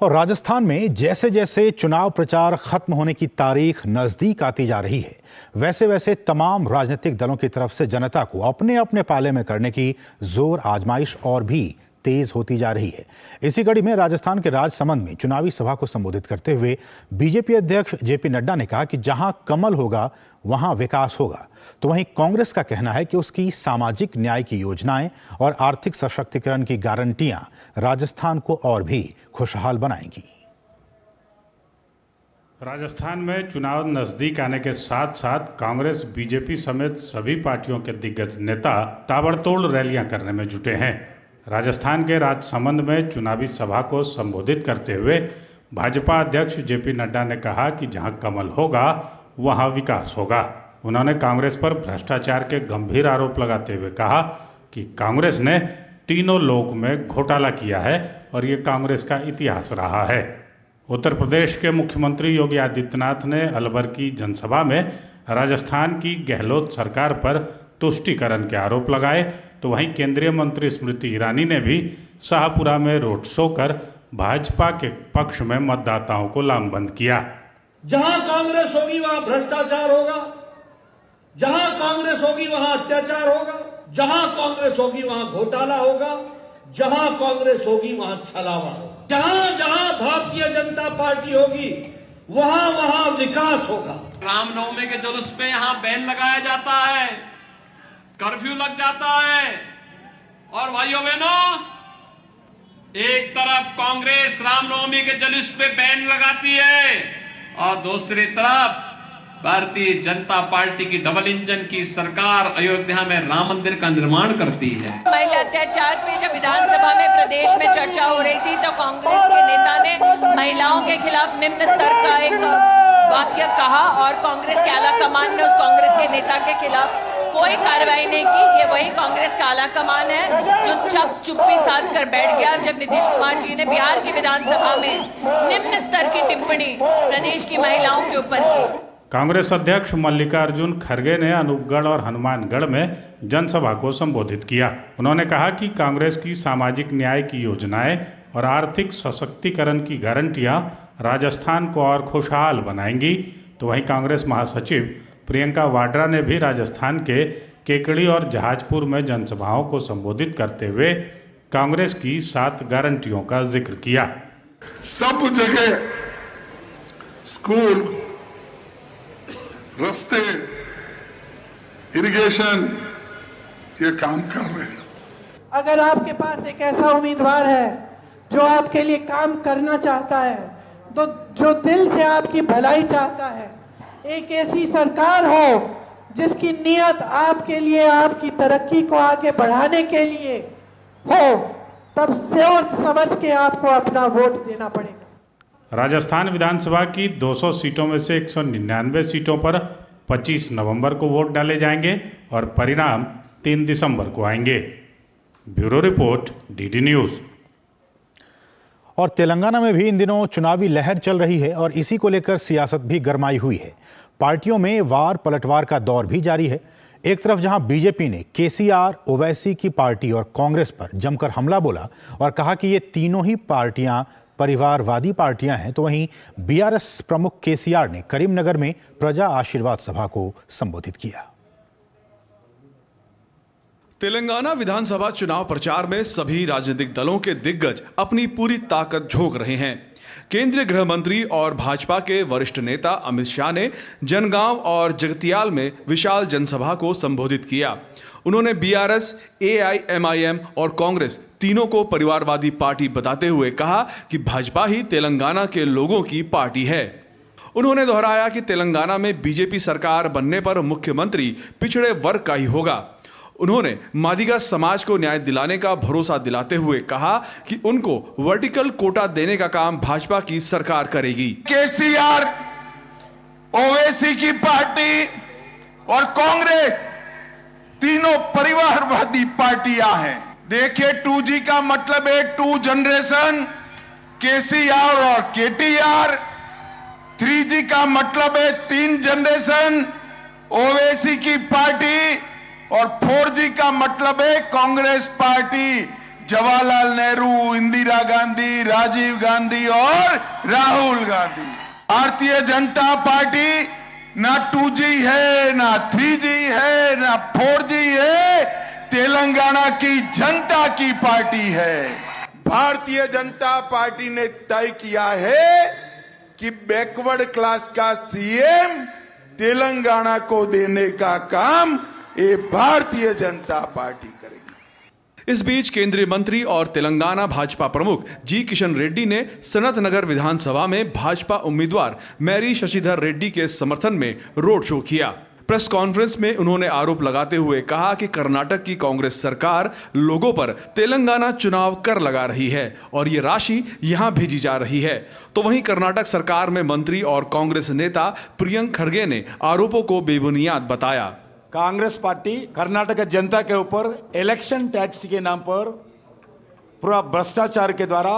और राजस्थान में जैसे जैसे चुनाव प्रचार खत्म होने की तारीख नजदीक आती जा रही है, वैसे वैसे तमाम राजनीतिक दलों की तरफ से जनता को अपने अपने पाले में करने की जोर आजमाइश और भी तेज होती जा रही है। इसी कड़ी में राजस्थान के राजसमंद में चुनावी सभा को संबोधित करते हुए बीजेपी अध्यक्ष जेपी नड्डा ने कहा कि जहां कमल होगा वहां विकास होगा। तो वहीं कांग्रेस का कहना है कि उसकी सामाजिक न्याय की योजनाएं और आर्थिक सशक्तिकरण की गारंटियां राजस्थान को और भी खुशहाल बनाएंगी। राजस्थान में चुनाव नजदीक आने के साथ साथ कांग्रेस, बीजेपी समेत सभी पार्टियों के दिग्गज नेता ताबड़तोड़ रैलियां करने में जुटे हैं। राजस्थान के राजसमंद में चुनावी सभा को संबोधित करते हुए भाजपा अध्यक्ष जेपी नड्डा ने कहा कि जहां कमल होगा वहां विकास होगा। उन्होंने कांग्रेस पर भ्रष्टाचार के गंभीर आरोप लगाते हुए कहा कि कांग्रेस ने तीनों लोक में घोटाला किया है और ये कांग्रेस का इतिहास रहा है। उत्तर प्रदेश के मुख्यमंत्री योगी आदित्यनाथ ने अलवर की जनसभा में राजस्थान की गहलोत सरकार पर तुष्टीकरण के आरोप लगाए, तो वहीं केंद्रीय मंत्री स्मृति ईरानी ने भी शाहपुरा में रोड शो कर भाजपा के पक्ष में मतदाताओं को लामबंद किया। जहां कांग्रेस होगी वहां भ्रष्टाचार होगा, जहां कांग्रेस होगी वहां अत्याचार होगा, जहां कांग्रेस होगी वहां घोटाला होगा, जहां कांग्रेस होगी वहां छलावा होगा। जहां जहां भारतीय जनता पार्टी होगी वहां वहां विकास होगा। रामनवमी के जुलूस पे यहाँ बैन लगाया जाता है, कर्फ्यू लग जाता है, और भाइयों बहनों, एक तरफ कांग्रेस रामनवमी के जुलूस पे बैन लगाती है और दूसरी तरफ भारतीय जनता पार्टी की डबल इंजन की सरकार अयोध्या में राम मंदिर का निर्माण करती है। महिला अत्याचार पे जब विधानसभा में प्रदेश में चर्चा हो रही थी तो कांग्रेस के नेता ने महिलाओं के खिलाफ निम्न स्तर का एक वाक्य कहा और कांग्रेस के आला कमान ने उस कांग्रेस के नेता के खिलाफ कोई कार्रवाई नहीं की। ये वही कांग्रेस का आला कमान है जो चुप्पी साध कर बैठ गया जब नीतीश कुमार जी ने बिहार की विधानसभा में निम्न स्तर की टिप्पणी प्रदेश की महिलाओं के ऊपर की। कांग्रेस अध्यक्ष मल्लिकार्जुन खड़गे ने अनूपगढ़ और हनुमानगढ़ में जनसभा को संबोधित किया। उन्होंने कहा कि कांग्रेस की सामाजिक न्याय की योजनाएं और आर्थिक सशक्तिकरण की गारंटियां राजस्थान को और खुशहाल बनाएंगी। तो वहीं कांग्रेस महासचिव प्रियंका वाड्रा ने भी राजस्थान के केकड़ी और जहाजपुर में जनसभाओं को संबोधित करते हुए कांग्रेस की 7 गारंटियों का जिक्र किया। सब जगह स्कूल, रास्ते, इरिगेशन ये काम कर रहे हैं। अगर आपके पास एक ऐसा उम्मीदवार है जो आपके लिए काम करना चाहता है, तो जो दिल से आपकी भलाई चाहता है, एक ऐसी सरकार हो जिसकी नीयत आपके लिए, आपकी तरक्की को आगे बढ़ाने के लिए हो, तब सोच समझ के आपको अपना वोट देना पड़ेगा। राजस्थान विधानसभा की 200 सीटों में से 199 सीटों पर 25 नवंबर को वोट डाले जाएंगे और परिणाम 3 दिसंबर को आएंगे। Bureau report, DD news. और तेलंगाना में भी इन दिनों चुनावी लहर चल रही है और इसी को लेकर सियासत भी गरमाई हुई है। पार्टियों में वार पलटवार का दौर भी जारी है। एक तरफ जहां बीजेपी ने केसीआर, ओवैसी की पार्टी और कांग्रेस पर जमकर हमला बोला और कहा कि ये तीनों ही पार्टियां परिवारवादी पार्टियां हैं, तो वहीं बीआरएस प्रमुख केसीआर ने करीमनगर में प्रजा आशीर्वाद सभा को संबोधित किया। तेलंगाना विधानसभा चुनाव प्रचार में सभी राजनीतिक दलों के दिग्गज अपनी पूरी ताकत झोंक रहे हैं। केंद्रीय गृह मंत्री और भाजपा के वरिष्ठ नेता अमित शाह ने जनगांव और जगतियाल में विशाल जनसभा को संबोधित किया। उन्होंने बीआरएस, एआईएमआईएम और कांग्रेस तीनों को परिवारवादी पार्टी बताते हुए कहा कि भाजपा ही तेलंगाना के लोगों की पार्टी है। उन्होंने दोहराया कि तेलंगाना में बीजेपी सरकार बनने पर मुख्यमंत्री पिछड़े वर्ग का ही होगा। उन्होंने मादिगा समाज को न्याय दिलाने का भरोसा दिलाते हुए कहा कि उनको वर्टिकल कोटा देने का काम भाजपा की सरकार करेगी। केसीआर, ओवैसी की पार्टी और कांग्रेस तीनों परिवारवादी पार्टियां हैं। देखिए, 2G का मतलब है 2 जनरेशन, केसीआर और केटीआर। 3G का मतलब है 3 जनरेशन, ओवैसी की पार्टी। और 4G का मतलब है कांग्रेस पार्टी, जवाहरलाल नेहरू, इंदिरा गांधी, राजीव गांधी और राहुल गांधी। भारतीय जनता पार्टी ना 2G है, ना 3G है, ना 4G है, तेलंगाना की जनता की पार्टी है। भारतीय जनता पार्टी ने तय किया है कि बैकवर्ड क्लास का सीएम तेलंगाना को देने का काम ये भारतीय जनता पार्टी करेगी। इस बीच केंद्रीय मंत्री और तेलंगाना भाजपा प्रमुख जी किशन रेड्डी ने सनत नगर विधानसभा में भाजपा उम्मीदवार मैरी शशिधर रेड्डी के समर्थन में रोड शो किया। प्रेस कॉन्फ्रेंस में उन्होंने आरोप लगाते हुए कहा कि कर्नाटक की कांग्रेस सरकार लोगों पर तेलंगाना चुनाव कर लगा रही है और ये राशि यहां भेजी जा रही है। तो वहीं कर्नाटक सरकार में मंत्री और कांग्रेस नेता प्रियंक खड़गे ने आरोपों को बेबुनियाद बताया। कांग्रेस पार्टी कर्नाटक जनता के ऊपर इलेक्शन टैक्स के नाम पर पूरा भ्रष्टाचार के द्वारा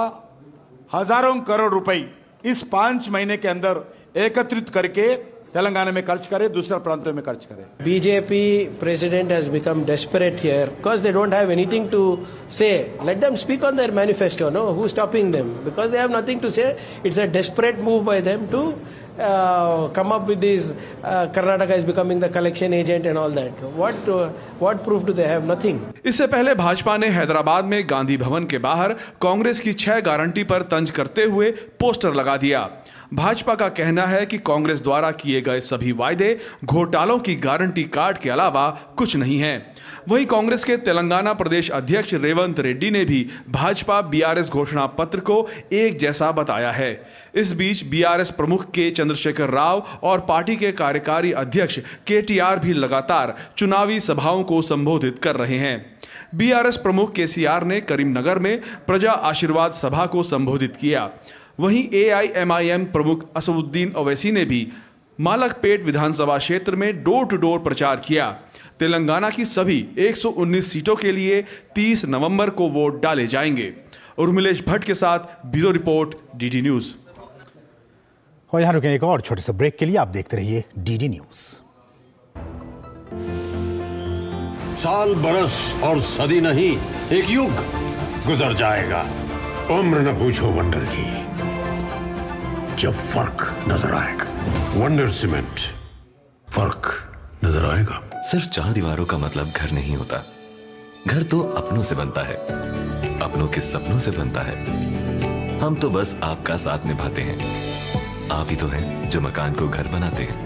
हजारों करोड़ रुपए इस 5 महीने के अंदर एकत्रित करके तेलंगाना में खर्च करे, दूसरे प्रांतों में खर्च करे। BJP president has become desperate here because they don't have anything to say. Let them speak on their manifesto. No, who's stopping them? Because they have nothing to say. It's a desperate move by them to come up with this. Karnataka is becoming the collection agent and all that. What proof do they have? Nothing. इससे पहले भाजपा ने हैदराबाद में गांधी भवन के बाहर कांग्रेस की 6 guarantee पर तंज करते हुए पोस्टर लगा दिया। भाजपा का कहना है कि कांग्रेस द्वारा किए गए सभी वायदे घोटालों की गारंटी कार्ड के अलावा कुछ नहीं है। वहीं कांग्रेस के तेलंगाना प्रदेश अध्यक्ष रेवंत रेड्डी ने भी भाजपा बीआरएस घोषणा पत्र को एक जैसा बताया है। इस बीच बीआरएस प्रमुख के चंद्रशेखर राव और पार्टी के कार्यकारी अध्यक्ष केटीआर भी लगातार चुनावी सभाओं को संबोधित कर रहे हैं। बीआरएस प्रमुख केसीआर ने करीमनगर में प्रजा आशीर्वाद सभा को संबोधित किया। वहीं एआईएमआईएम प्रमुख असदुद्दीन ओवैसी ने भी मालकपेट विधानसभा क्षेत्र में डोर टू डोर प्रचार किया। तेलंगाना की सभी 119 सीटों के लिए 30 नवंबर को वोट डाले जाएंगे। उर्मिलेश भट्ट के साथ ब्यूरो रिपोर्ट, डीडी न्यूज। और यहां रुके एक और छोटे से ब्रेक के लिए, आप देखते रहिए डीडी न्यूज। साल, बरस और सदी नहीं, एक युग गुजर जाएगा। उम्र न पूछो वंडर की, जब फर्क नजर आएगा। वंडर सीमेंट, फर्क नजर आएगा। सिर्फ 4 दीवारों का मतलब घर नहीं होता। घर तो अपनों से बनता है, अपनों के सपनों से बनता है। हम तो बस आपका साथ निभाते हैं। आप ही तो हैं जो मकान को घर बनाते हैं।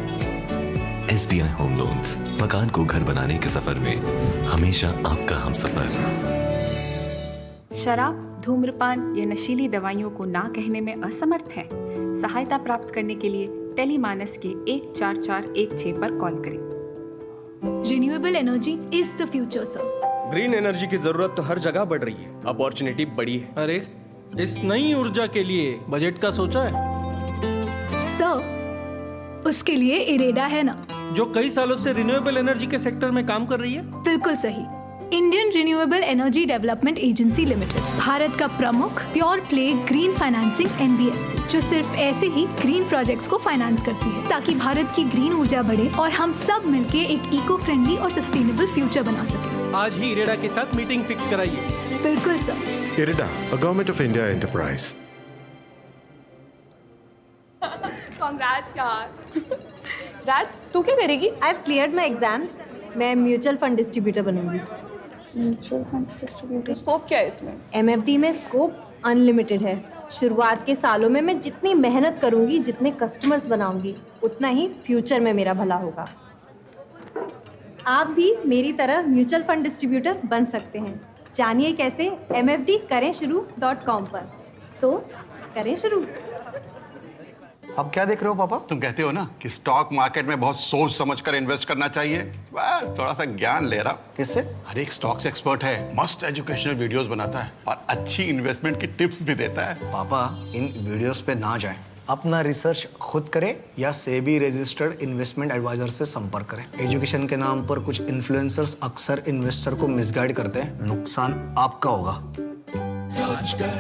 SBI होम लोन्स, मकान को घर बनाने के सफर में हमेशा आपका हमसफर। शराब, धूम्रपान या नशीली दवाइयों को ना कहने में असमर्थ है? सहायता प्राप्त करने के लिए टेलीमानस के 14416 पर कॉल करें। Renewable energy is the future sir. Green energy की जरूरत तो हर जगह बढ़ रही है, अपॉर्चुनिटी बड़ी है। अरे, इस नई ऊर्जा के लिए बजट का सोचा है? सर, उसके लिए इरेडा है ना, जो कई सालों से रिन्यूएबल एनर्जी के सेक्टर में काम कर रही है। बिल्कुल सही। Indian renewable energy development agency limited, Bharat का प्रमुख pure play green financing NBFC, जो सिर्फ ऐसे ही ग्रीन प्रोजेक्ट्स को फाइनेंस करती है ताकि भारत की ग्रीन ऊर्जा बढ़े और हम सब मिलके एक इको फ्रेंडली और सस्टेनेबल फ्यूचर बना सकें। आज ही इरेडा के साथ मीटिंग फिक्स कराइए। बिल्कुल sir. IREDA, a Government of India enterprise. Congrats यार। राज, तू क्या करेगी? I have cleared my exams. मैं म्यूचुअल फंड डिस्ट्रीब्यूटर बनूंगी। Mutual fund distributor. स्कोप क्या है इसमें? MFD में स्कोप अनलिमिटेड है। शुरुआत के सालों में मैं जितनी मेहनत करूंगी, जितने कस्टमर्स बनाऊंगी, उतना ही फ्यूचर में मेरा भला होगा। आप भी मेरी तरह म्यूचुअल फंड डिस्ट्रीब्यूटर बन सकते हैं। जानिए कैसे? mfdkarenshuru.com पर। तो करें शुरू। अब क्या देख रहे हो पापा? तुम कहते हो ना कि स्टॉक मार्केट में बहुत सोच समझकर इन्वेस्ट करना चाहिए, बस थोड़ा सा ज्ञान ले रहा। किससे? हर एक स्टॉक्स एक्सपर्ट है, मस्त एजुकेशनल वीडियोस बनाता है और अच्छी इन्वेस्टमेंट की टिप्स भी देता है। पापा इन वीडियोस पे ना जाएं, अपना रिसर्च खुद करें या सेबी रजिस्टर्ड इन्वेस्टमेंट एडवाइजर से संपर्क करें। एजुकेशन के नाम पर कुछ इन्फ्लुएंसर्स अक्सर इन्वेस्टर को मिसगाइड करते हैं, नुकसान आपका होगा। सोच कर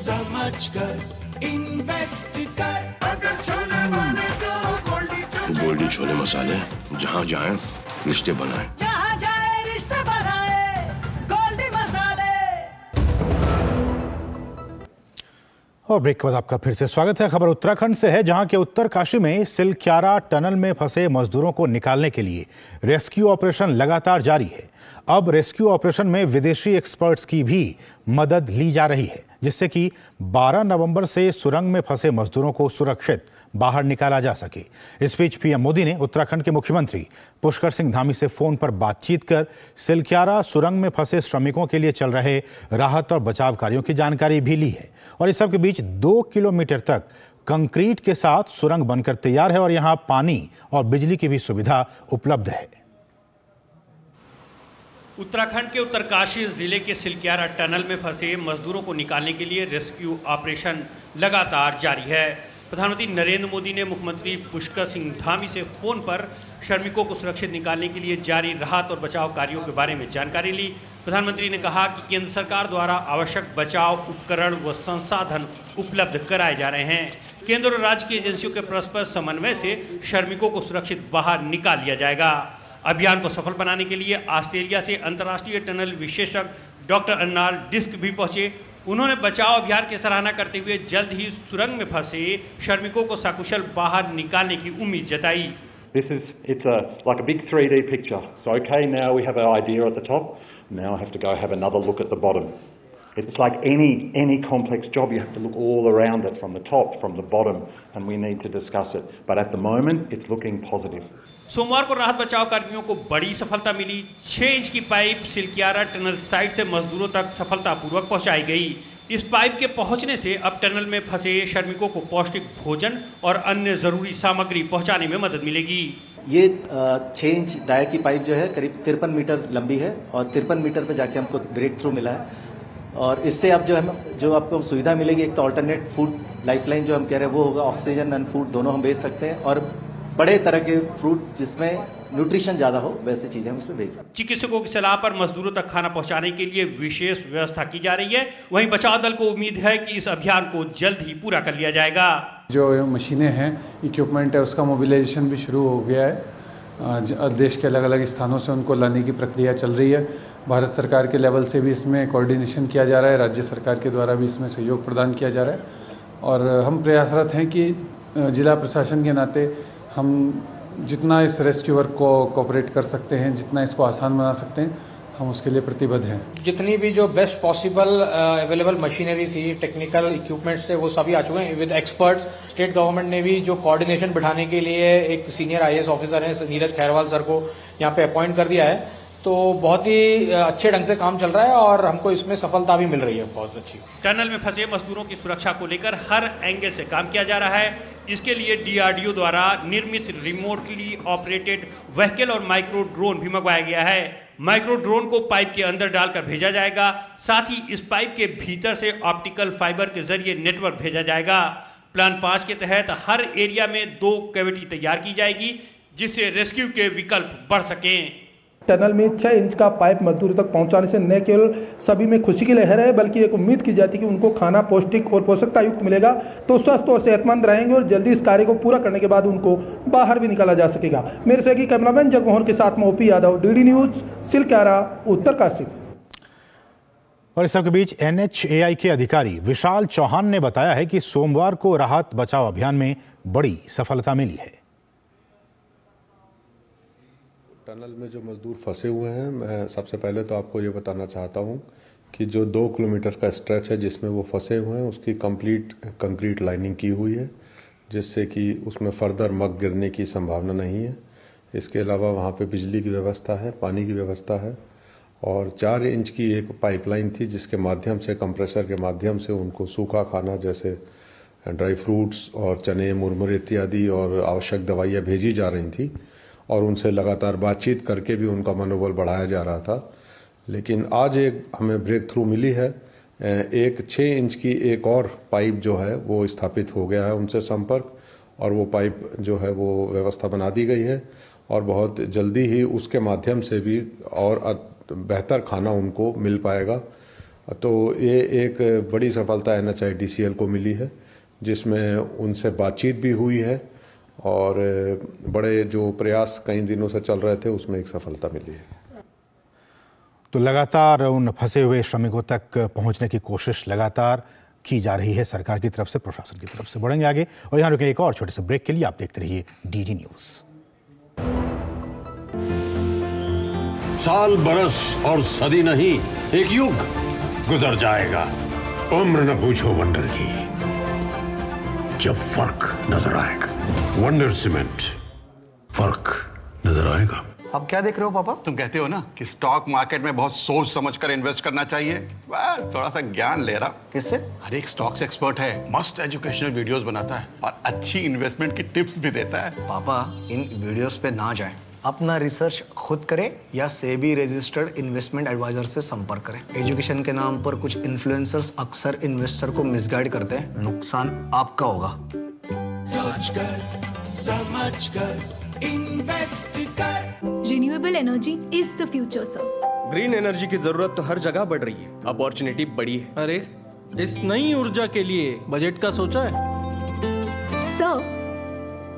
समझ कर इन्वेस्ट कर, अगर छोले बने तो गोल्डी छोले मसाले, जहाँ जाए रिश्ते बनाए, जहाँ जाए रिश्ते बनाए, गोल्डी मसाले। और ब्रेक के बाद आपका फिर से स्वागत है। खबर उत्तराखंड से है, जहां के उत्तरकाशी में सिलक्यारा टनल में फंसे मजदूरों को निकालने के लिए रेस्क्यू ऑपरेशन लगातार जारी है। अब रेस्क्यू ऑपरेशन में विदेशी एक्सपर्ट्स की भी मदद ली जा रही है, जिससे कि 12 नवंबर से सुरंग में फंसे मजदूरों को सुरक्षित बाहर निकाला जा सके। इस बीच पीएम मोदी ने उत्तराखंड के मुख्यमंत्री पुष्कर सिंह धामी से फोन पर बातचीत कर सिलक्यारा सुरंग में फंसे श्रमिकों के लिए चल रहे राहत और बचाव कार्यों की जानकारी भी ली है। और इस सब के बीच 2 किलोमीटर तक कंक्रीट के साथ सुरंग बनकर तैयार है और यहाँ पानी और बिजली की भी सुविधा उपलब्ध है। उत्तराखंड के उत्तरकाशी जिले के सिलक्यारा टनल में फंसे मजदूरों को निकालने के लिए रेस्क्यू ऑपरेशन लगातार जारी है। प्रधानमंत्री नरेंद्र मोदी ने मुख्यमंत्री पुष्कर सिंह धामी से फोन पर श्रमिकों को सुरक्षित निकालने के लिए जारी राहत और बचाव कार्यों के बारे में जानकारी ली। प्रधानमंत्री ने कहा कि केंद्र सरकार द्वारा आवश्यक बचाव उपकरण व संसाधन उपलब्ध कराए जा रहे हैं। केंद्र और राज्य की एजेंसियों के परस्पर समन्वय से श्रमिकों को सुरक्षित बाहर निकाल लिया जाएगा। अभियान को सफल बनाने के लिए ऑस्ट्रेलिया से अंतर्राष्ट्रीय टनल विशेषज्ञ डॉक्टर अर्नाल्ड डिस्क भी पहुंचे। उन्होंने बचाव अभियान की सराहना करते हुए जल्द ही सुरंग में फंसे श्रमिकों को सकुशल बाहर निकालने की उम्मीद जताई। It's like a big 3D picture. So okay, now we have our idea at the top. Now I have to go have another look at the bottom. It's like any complex job, you have to look all around it, from the top, from the bottom, and we need to discuss it. But at the moment, it's looking positive. सोमवार को राहत बचाव कर्मियों को बड़ी सफलता मिली। 6 inch की pipe Silkyara tunnel site से मजदूरों तक सफलतापूर्वक पहुंचाई गई। इस पाइप के पहुंचने से अब टनल में फंसे श्रमिकों को पौष्टिक भोजन और अन्य जरूरी सामग्री पहुंचाने में मदद मिलेगी। ये 6 इंच डाया की पाइप जो है करीब 53 मीटर लंबी है और 53 मीटर पे जाके हमको ब्रेक थ्रू मिला है। और इससे अब जो आपको सुविधा मिलेगी, एक तो अल्टरनेट फूड लाइफलाइन जो हम कह रहे हैं वो होगा, ऑक्सीजन एंड फूड दोनों हम भेज सकते हैं, और बड़े तरह के फ्रूट जिसमें न्यूट्रिशन ज्यादा हो वैसी चीजें हम उसमें भेज। चिकित्सकों की सलाह पर मजदूरों तक खाना पहुंचाने के लिए विशेष व्यवस्था की जा रही है। वहीं बचाव दल को उम्मीद है कि इस अभियान को जल्द ही पूरा कर लिया जाएगा। जो मशीनें हैं, इक्विपमेंट है, उसका मोबिलाइजेशन भी शुरू हो गया है। देश के अलग अलग स्थानों से उनको लाने की प्रक्रिया चल रही है। भारत सरकार के लेवल से भी इसमें कोऑर्डिनेशन किया जा रहा है, राज्य सरकार के द्वारा भी इसमें सहयोग प्रदान किया जा रहा है। और हम प्रयासरत हैं कि जिला प्रशासन के नाते हम जितना इस रेस्क्यू वर्क को कोऑपरेट कर सकते हैं, जितना इसको आसान बना सकते हैं, हम उसके लिए प्रतिबद्ध हैं। जितनी भी जो बेस्ट पॉसिबल अवेलेबल मशीनरी थी, टेक्निकल इक्विपमेंट्स थे, वो सभी आ चुके हैं विद एक्सपर्ट्स। स्टेट गवर्नमेंट ने भी जो कोऑर्डिनेशन बिठाने के लिए एक सीनियर IAS ऑफिसर हैं नीरज खैरवाल सर को यहाँ पे अपॉइंट कर दिया है। तो बहुत ही अच्छे ढंग से काम चल रहा है और हमको इसमें सफलता भी मिल रही है बहुत अच्छी। टनल में फंसे मजदूरों की सुरक्षा को लेकर हर एंगल से काम किया जा रहा है। इसके लिए DRDO द्वारा निर्मित रिमोटली ऑपरेटेड व्हीकल और माइक्रो ड्रोन भी मंगवाया गया है। माइक्रो ड्रोन को पाइप के अंदर डालकर भेजा जाएगा। साथ ही इस पाइप के भीतर से ऑप्टिकल फाइबर के जरिए नेटवर्क भेजा जाएगा। प्लान 5 के तहत हर एरिया में 2 कैविटी तैयार की जाएगी, जिससे रेस्क्यू के विकल्प बढ़ सकें। टनल में 6 इंच का पाइप मजदूरों तक पहुंचाने से न केवल सभी में खुशी की लहर है, बल्कि एक उम्मीद की जाती है कि उनको खाना पौष्टिक और पोषकता युक्त मिलेगा तो स्वस्थ और सेहतमंद रहेंगे और जल्दी इस कार्य को पूरा करने के बाद उनको बाहर भी निकाला जा सकेगा। मेरे सहयोगी कैमरामैन जगमोहन के साथ में OP Yadav, DD news, Silkyara, Uttarkashi. और इस सबके बीच NHAI के अधिकारी विशाल चौहान ने बताया है कि सोमवार को राहत बचाव अभियान में बड़ी सफलता मिली है। टनल में जो मजदूर फंसे हुए हैं, मैं सबसे पहले तो आपको ये बताना चाहता हूँ कि जो 2 किलोमीटर का स्ट्रेच है जिसमें वो फंसे हुए हैं, उसकी कंप्लीट कंक्रीट लाइनिंग की हुई है, जिससे कि उसमें फर्दर मग गिरने की संभावना नहीं है। इसके अलावा वहाँ पे बिजली की व्यवस्था है, पानी की व्यवस्था है और 4 इंच की एक पाइपलाइन थी जिसके माध्यम से, कंप्रेसर के माध्यम से उनको सूखा खाना जैसे ड्राई फ्रूट्स और चने, मुरमुरे इत्यादि और आवश्यक दवाइयाँ भेजी जा रही थी और उनसे लगातार बातचीत करके भी उनका मनोबल बढ़ाया जा रहा था। लेकिन आज एक हमें ब्रेक थ्रू मिली है, एक 6 इंच की एक और पाइप जो है वो स्थापित हो गया है उनसे संपर्क, और वो पाइप जो है वो व्यवस्था बना दी गई है और बहुत जल्दी ही उसके माध्यम से भी और बेहतर खाना उनको मिल पाएगा। तो ये एक बड़ी सफलता NHIDCL को मिली है, जिसमें उनसे बातचीत भी हुई है और बड़े जो प्रयास कई दिनों से चल रहे थे उसमें एक सफलता मिली है। तो लगातार उन फंसे हुए श्रमिकों तक पहुंचने की कोशिश लगातार की जा रही है सरकार की तरफ से, प्रशासन की तरफ से। बढ़ेंगे आगे और यहाँ रुके एक और छोटे से ब्रेक के लिए। आप देखते रहिए DD न्यूज। साल, बरस और सदी नहीं, एक युग गुजर जाएगा। उम्र न पूछो वंडर की, जब फर्क नजर आएगा। वंडर सीमेंट, फर्क नजर आएगा। अब क्या देख रहे हो पापा? तुम कहते हो ना कि स्टॉक मार्केट में बहुत सोच समझकर इन्वेस्ट करना चाहिए, बस थोड़ा सा ज्ञान ले रहा। किससे? हर एक स्टॉक्स एक्सपर्ट है, मस्त एजुकेशनल वीडियोस बनाता है और अच्छी इन्वेस्टमेंट की टिप्स भी देता है। पापा, इन वीडियोस पे ना जाएं। अपना रिसर्च खुद करें या सेबी रजिस्टर्ड इन्वेस्टमेंट एडवाइजर से संपर्क करें। एजुकेशन के नाम पर कुछ इन्फ्लुएंसर्स अक्सर इन्वेस्टर को मिसगाइड करते हैं, नुकसान आपका होगा। सोच कर, समझ कर, इन्वेस्ट कर। Renewable energy is the future sir. Green energy की जरूरत तो हर जगह बढ़ रही है, अपॉर्चुनिटी बड़ी है। अरे, इस नई ऊर्जा के लिए बजट का सोचा है? सर,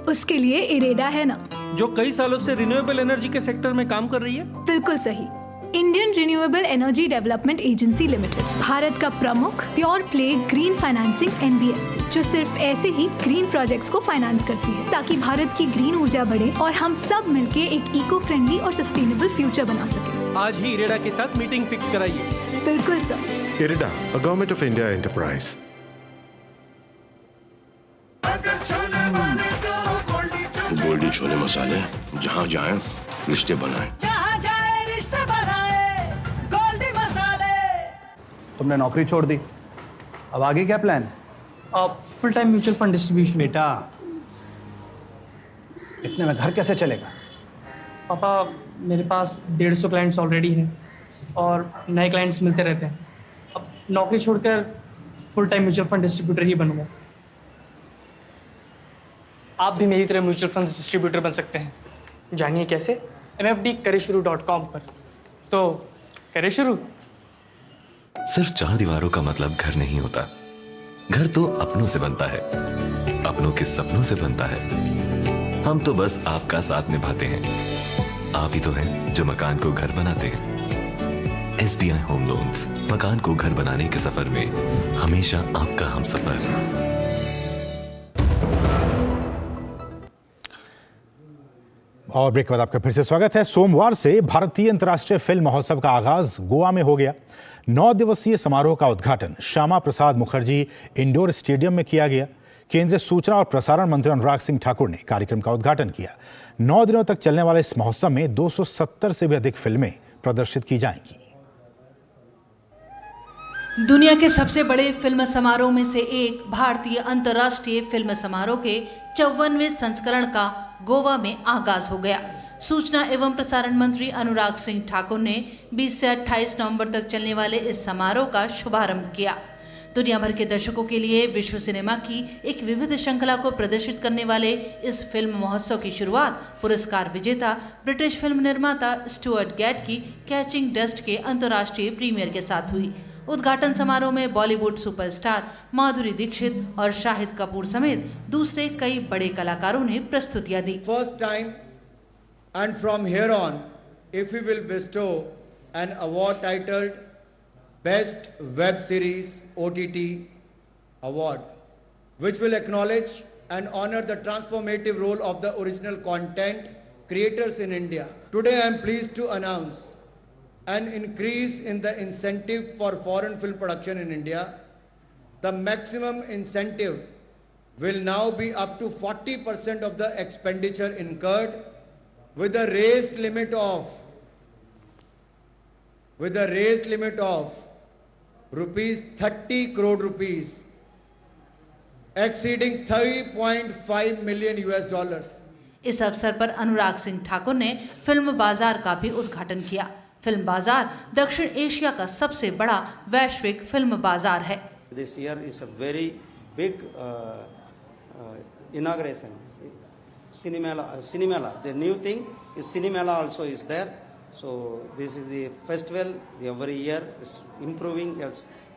उसके लिए इरेडा है ना, जो कई सालों से रिन्यूएबल एनर्जी के सेक्टर में काम कर रही है। बिल्कुल सही। Indian renewable energy development agency limited, Bharat का प्रमुख pure play green financing NBFC, जो सिर्फ ऐसे ही ग्रीन प्रोजेक्ट्स को फाइनेंस करती है ताकि भारत की ग्रीन ऊर्जा बढ़े और हम सब मिलके एक इको फ्रेंडली और सस्टेनेबल फ्यूचर बना सके। आज ही इरेडा के साथ मीटिंग फिक्स कराइए। बिल्कुल sir. IREDA, a Government of India enterprise. Goldie छोले मसाले, जहाँ जाए रिश्ते बनाए। जहाँ जाए रिश्ते बनाए, गोल्डी मसाले। तुमने नौकरी छोड़ दी, अब आगे क्या plan? Full time mutual fund distribution. बेटा, इतने में घर कैसे चलेगा? पापा, मेरे पास 150 क्लाइंट्स ऑलरेडी हैं और नए क्लाइंट्स मिलते रहते हैं। अब नौकरी छोड़कर full time mutual fund distributor ही बनूंगा। आप भी मेरी तरह म्यूचुअल फंड डिस्ट्रीब्यूटर बन सकते हैं। जानिए कैसे? mfdkareshuru.com पर। तो करें शुरू। सिर्फ 4 दीवारों का मतलब घर नहीं होता। घर तो अपनों से बनता है, अपनों के सपनों से बनता है। हम तो बस आपका साथ निभाते हैं। आप ही तो हैं जो मकान को घर बनाते हैं। SBI होम लोन्स, मकान को घर बनाने के सफर में हमेशा आपका हमसफर। और ब्रेक के बाद आपका फिर से स्वागत है। सोमवार से भारतीय अंतर्राष्ट्रीय फिल्म महोत्सव का आगाज गोवा में हो गया। 9 दिवसीय समारोह का उद्घाटन श्यामा प्रसाद मुखर्जी इंडोर स्टेडियम में किया गया। केंद्रीय सूचना और प्रसारण मंत्री अनुराग सिंह ठाकुर ने कार्यक्रम का उद्घाटन किया। 9 दिनों तक चलने वाले इस महोत्सव में 270 से भी अधिक फिल्में प्रदर्शित की जाएंगी। दुनिया के सबसे बड़े फिल्म समारोह में से एक भारतीय अंतर्राष्ट्रीय फिल्म समारोह के 54वें संस्करण का गोवा में आगाज हो गया। सूचना एवं प्रसारण मंत्री अनुराग सिंह ठाकुर ने 20 से 28 नवंबर तक चलने वाले इस समारोह का शुभारंभ किया। दुनिया भर के दर्शकों के लिए विश्व सिनेमा की एक विविध श्रृंखला को प्रदर्शित करने वाले इस फिल्म महोत्सव की शुरुआत पुरस्कार विजेता ब्रिटिश फिल्म निर्माता स्टुअर्ट गैट की कैचिंग डस्ट के अंतर्राष्ट्रीय प्रीमियर के साथ हुई। उद्घाटन समारोह में बॉलीवुड सुपरस्टार माधुरी दीक्षित और शाहिद कपूर समेत दूसरे कई बड़े कलाकारों ने प्रस्तुतियां दी। First time and from here on if we will bestow an award titled Best Web Series OTT Award, which will acknowledge and honor the transformative role of the original content creators in India. Today I am pleased to announce an increase in the incentive for foreign film production in India. The maximum incentive will now be up to 40% of the expenditure incurred with a raised limit of rupees 30 crore rupees, exceeding 3.5 million US dollars. इस अवसर पर अनुराग सिंह ठाकुर ने film बाजार का भी उद्घाटन किया। Film बाजार दक्षिण एशिया का सबसे बड़ा वैश्विक फिल्म बाजार है। This year is a very big inauguration. Cinemela. The new thing is Cinemela also is there. So this is the festival. Every year is improving,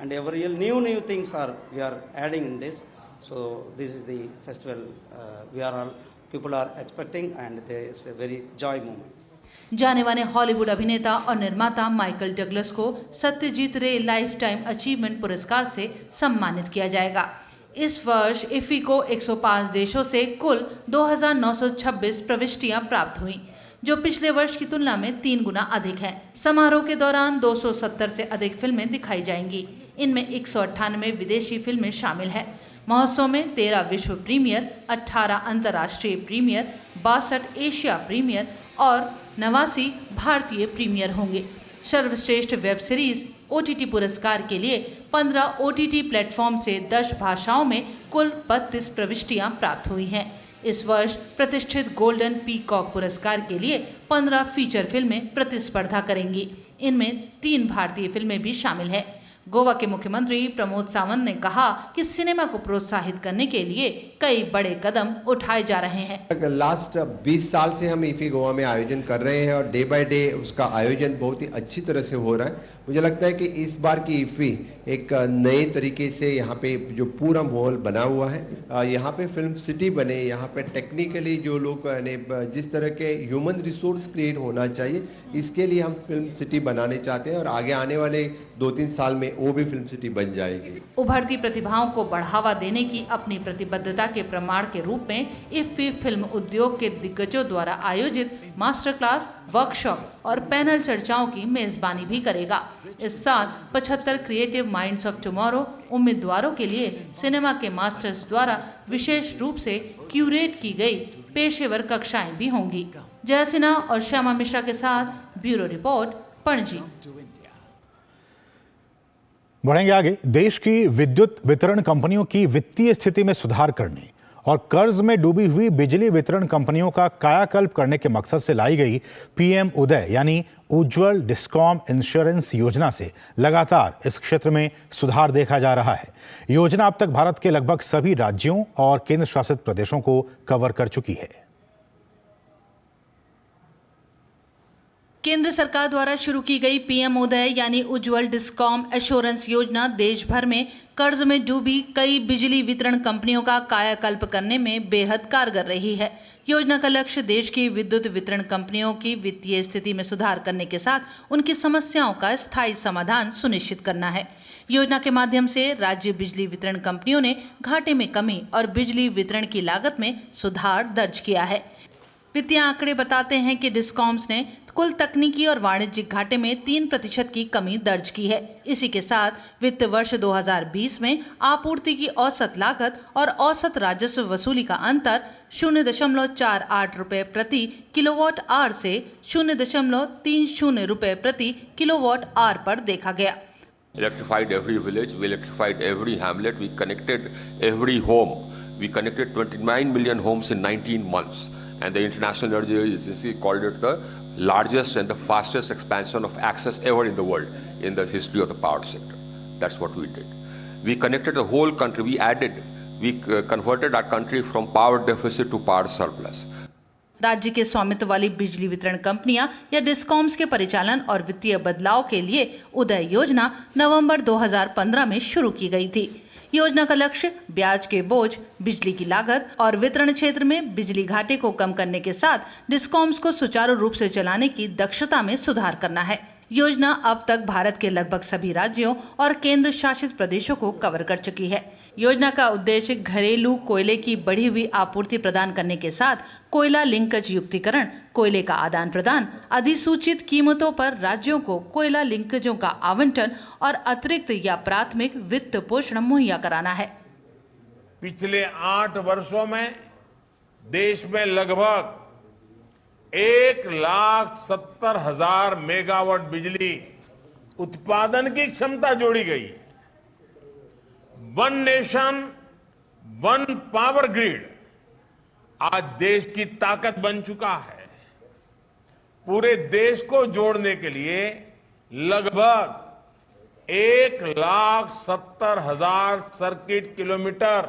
and every year new things we are adding in this. So this is the festival. People are expecting, and there is a very joy moment. जाने माने Hollywood अभिनेता और निर्माता Michael Douglas को सत्यजीत रे life time achievement पुरस्कार से सम्मानित किया जाएगा। इस वर्ष इफ्फी को 105 देशों से कुल 2926 प्रविष्टियां प्राप्त हुई, जो पिछले वर्ष की तुलना में 3 गुना अधिक है। समारोह के दौरान 270 से अधिक फिल्में दिखाई जाएंगी। इनमें 198 विदेशी फिल्में शामिल हैं। महोत्सव में 13 विश्व प्रीमियर, 18 अंतर्राष्ट्रीय प्रीमियर, 62 एशिया प्रीमियर और 89 भारतीय प्रीमियर होंगे। सर्वश्रेष्ठ वेब सीरीज OTT पुरस्कार के लिए 15 OTT प्लेटफॉर्म से 10 भाषाओं में कुल 32 प्रविष्टियां प्राप्त हुई हैं। इस वर्ष प्रतिष्ठित गोल्डन पीकॉक पुरस्कार के लिए 15 फीचर फिल्में प्रतिस्पर्धा करेंगी। इनमें 3 भारतीय फिल्में भी शामिल हैं। गोवा के मुख्यमंत्री प्रमोद सावंत ने कहा कि सिनेमा को प्रोत्साहित करने के लिए कई बड़े कदम उठाए जा रहे हैं। लास्ट 20 साल से हम इफी गोवा में आयोजन कर रहे हैं और डे बाय डे उसका आयोजन बहुत ही अच्छी तरह से हो रहा है। मुझे लगता है कि इस बार की इफी एक नए तरीके से यहाँ पे जो पूरा माहौल बना हुआ है, यहाँ पे फिल्म सिटी बने, यहाँ पे टेक्निकली जो लोग जिस तरह के ह्यूमन रिसोर्स क्रिएट होना चाहिए, इसके लिए हम फिल्म सिटी बनाने चाहते हैं और आगे आने वाले 2-3 साल में वो भी फिल्म सिटी बन जाएगी। उभरती प्रतिभाओं को बढ़ावा देने की अपनी प्रतिबद्धता के प्रमाण के रूप में इफ्फी फिल्म उद्योग के दिग्गजों द्वारा आयोजित मास्टर क्लास, वर्कशॉप और पैनल चर्चाओं की मेजबानी भी करेगा। इस साल 75 क्रिएटिव माइंड्स ऑफ टुमारो उम्मीदवारों के लिए सिनेमा के मास्टर्स द्वारा विशेष रूप से क्यूरेट की गई पेशेवर कक्षाएं भी होंगी। जय सिन्हा और श्यामा मिश्रा के साथ ब्यूरो रिपोर्ट, पणजी। बढ़ेंगे आगे। देश की विद्युत वितरण कंपनियों की वित्तीय स्थिति में सुधार करने और कर्ज में डूबी हुई बिजली वितरण कंपनियों का कायाकल्प करने के मकसद से लाई गई पीएम उदय यानी उज्ज्वल डिस्कॉम इंश्योरेंस योजना से लगातार इस क्षेत्र में सुधार देखा जा रहा है। योजना अब तक भारत के लगभग सभी राज्यों और केंद्र शासित प्रदेशों को कवर कर चुकी है। केंद्र सरकार द्वारा शुरू की गई पीएम उदय यानी उज्ज्वल डिस्कॉम एश्योरेंस योजना देश भर में कर्ज में डूबी कई बिजली वितरण कंपनियों का कायाकल्प करने में बेहद कारगर रही है। योजना का लक्ष्य देश की विद्युत वितरण कंपनियों की वित्तीय स्थिति में सुधार करने के साथ उनकी समस्याओं का स्थायी समाधान सुनिश्चित करना है। योजना के माध्यम से राज्य बिजली वितरण कंपनियों ने घाटे में कमी और बिजली वितरण की लागत में सुधार दर्ज किया है। वित्तीय आंकड़े बताते हैं कि डिस्कॉम्स ने कुल तकनीकी और वाणिज्यिक घाटे में 3% की कमी दर्ज की है। इसी के साथ वित्त वर्ष 2020 में आपूर्ति की औसत लागत और औसत राजस्व वसूली का अंतर 0.48 रुपए प्रति किलोवाट आवर से 0.30 रुपए प्रति किलोवाट आवर पर देखा गया। Electrified every village, we electrified every hamlet, we connected every home. We connected 29 million homes in 19 months. And the International Energy Agency called it the largest and the fastest expansion of access ever in the world in the history of the power sector. That's what we did. We connected the whole country. We converted our country from power deficit to power surplus. राज्य के स्वामित्व वाली बिजली वितरण कंपनियां या discoms के परिचालन और वित्तीय बदलाव के लिए उदय योजना नवंबर 2015 में शुरू की गई थी। योजना का लक्ष्य ब्याज के बोझ, बिजली की लागत और वितरण क्षेत्र में बिजली घाटे को कम करने के साथ डिस्कॉम्स को सुचारू रूप से चलाने की दक्षता में सुधार करना है। योजना अब तक भारत के लगभग सभी राज्यों और केंद्र शासित प्रदेशों को कवर कर चुकी है। योजना का उद्देश्य घरेलू कोयले की बढ़ी हुई आपूर्ति प्रदान करने के साथ कोयला लिंकेज युक्तिकरण, कोयले का आदान प्रदान, अधिसूचित कीमतों पर राज्यों को कोयला लिंकेजों का आवंटन और अतिरिक्त या प्राथमिक वित्त पोषण मुहैया कराना है। पिछले 8 वर्षों में देश में लगभग 1,70,000 मेगावाट बिजली उत्पादन की क्षमता जोड़ी गई। One nation one power grid आज देश की ताकत बन चुका है। पूरे देश को जोड़ने के लिए लगभग 1,70,000 सर्किट किलोमीटर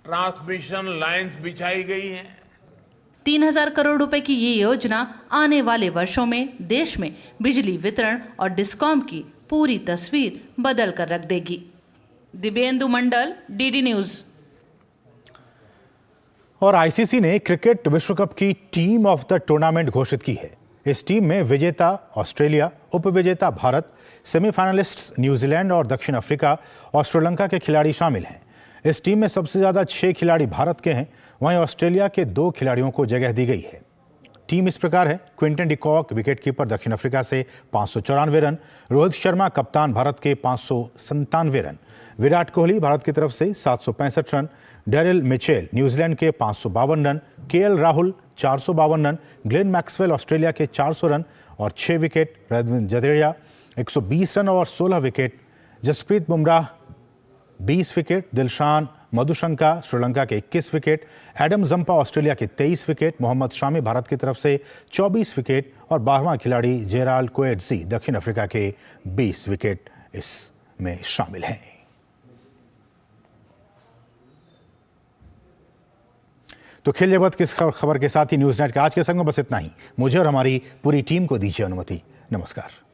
ट्रांसमिशन लाइंस बिछाई गई हैं। 3,000 करोड़ रुपए की ये योजना आने वाले वर्षों में देश में बिजली वितरण और डिस्कॉम की पूरी तस्वीर बदल कर रख देगी। दिव्येंदु मंडल, डीडी न्यूज। और आईसीसी ने क्रिकेट विश्व कप की टीम ऑफ द टूर्नामेंट घोषित की है। इस टीम में विजेता ऑस्ट्रेलिया, उपविजेता भारत, सेमीफाइनलिस्ट्स न्यूजीलैंड और दक्षिण अफ्रीका और श्रीलंका के खिलाड़ी शामिल हैं। इस टीम में सबसे ज्यादा 6 खिलाड़ी भारत के हैं, वहीं ऑस्ट्रेलिया के 2 खिलाड़ियों को जगह दी गई है। टीम इस प्रकार है: क्विंटन डिकॉक विकेटकीपर दक्षिण अफ्रीका से 594 रन, रोहित शर्मा कप्तान भारत के 597 रन, विराट कोहली भारत की तरफ से 765 रन, डेरिल मिचेल न्यूजीलैंड के 552 run, KL Rahul 452 run, Glenn Maxwell Australia के 400 रन और 6 विकेट, रविंद्र जडेजा 120 रन और 16 विकेट, जसप्रीत बुमराह 20 विकेट, दिलशान मधुशंका श्रीलंका के 21 विकेट, एडम जंपा ऑस्ट्रेलिया के 23 विकेट, मोहम्मद शामी भारत की तरफ से 24 विकेट और 12वां खिलाड़ी जेराल्ड कोएट्जी दक्षिण अफ्रीका के 20 विकेट इसमें शामिल हैं। तो खेल जगत की खबर के साथ ही न्यूज़ नेट के आज के संग में बस इतना ही। मुझे और हमारी पूरी टीम को दीजिए अनुमति। नमस्कार।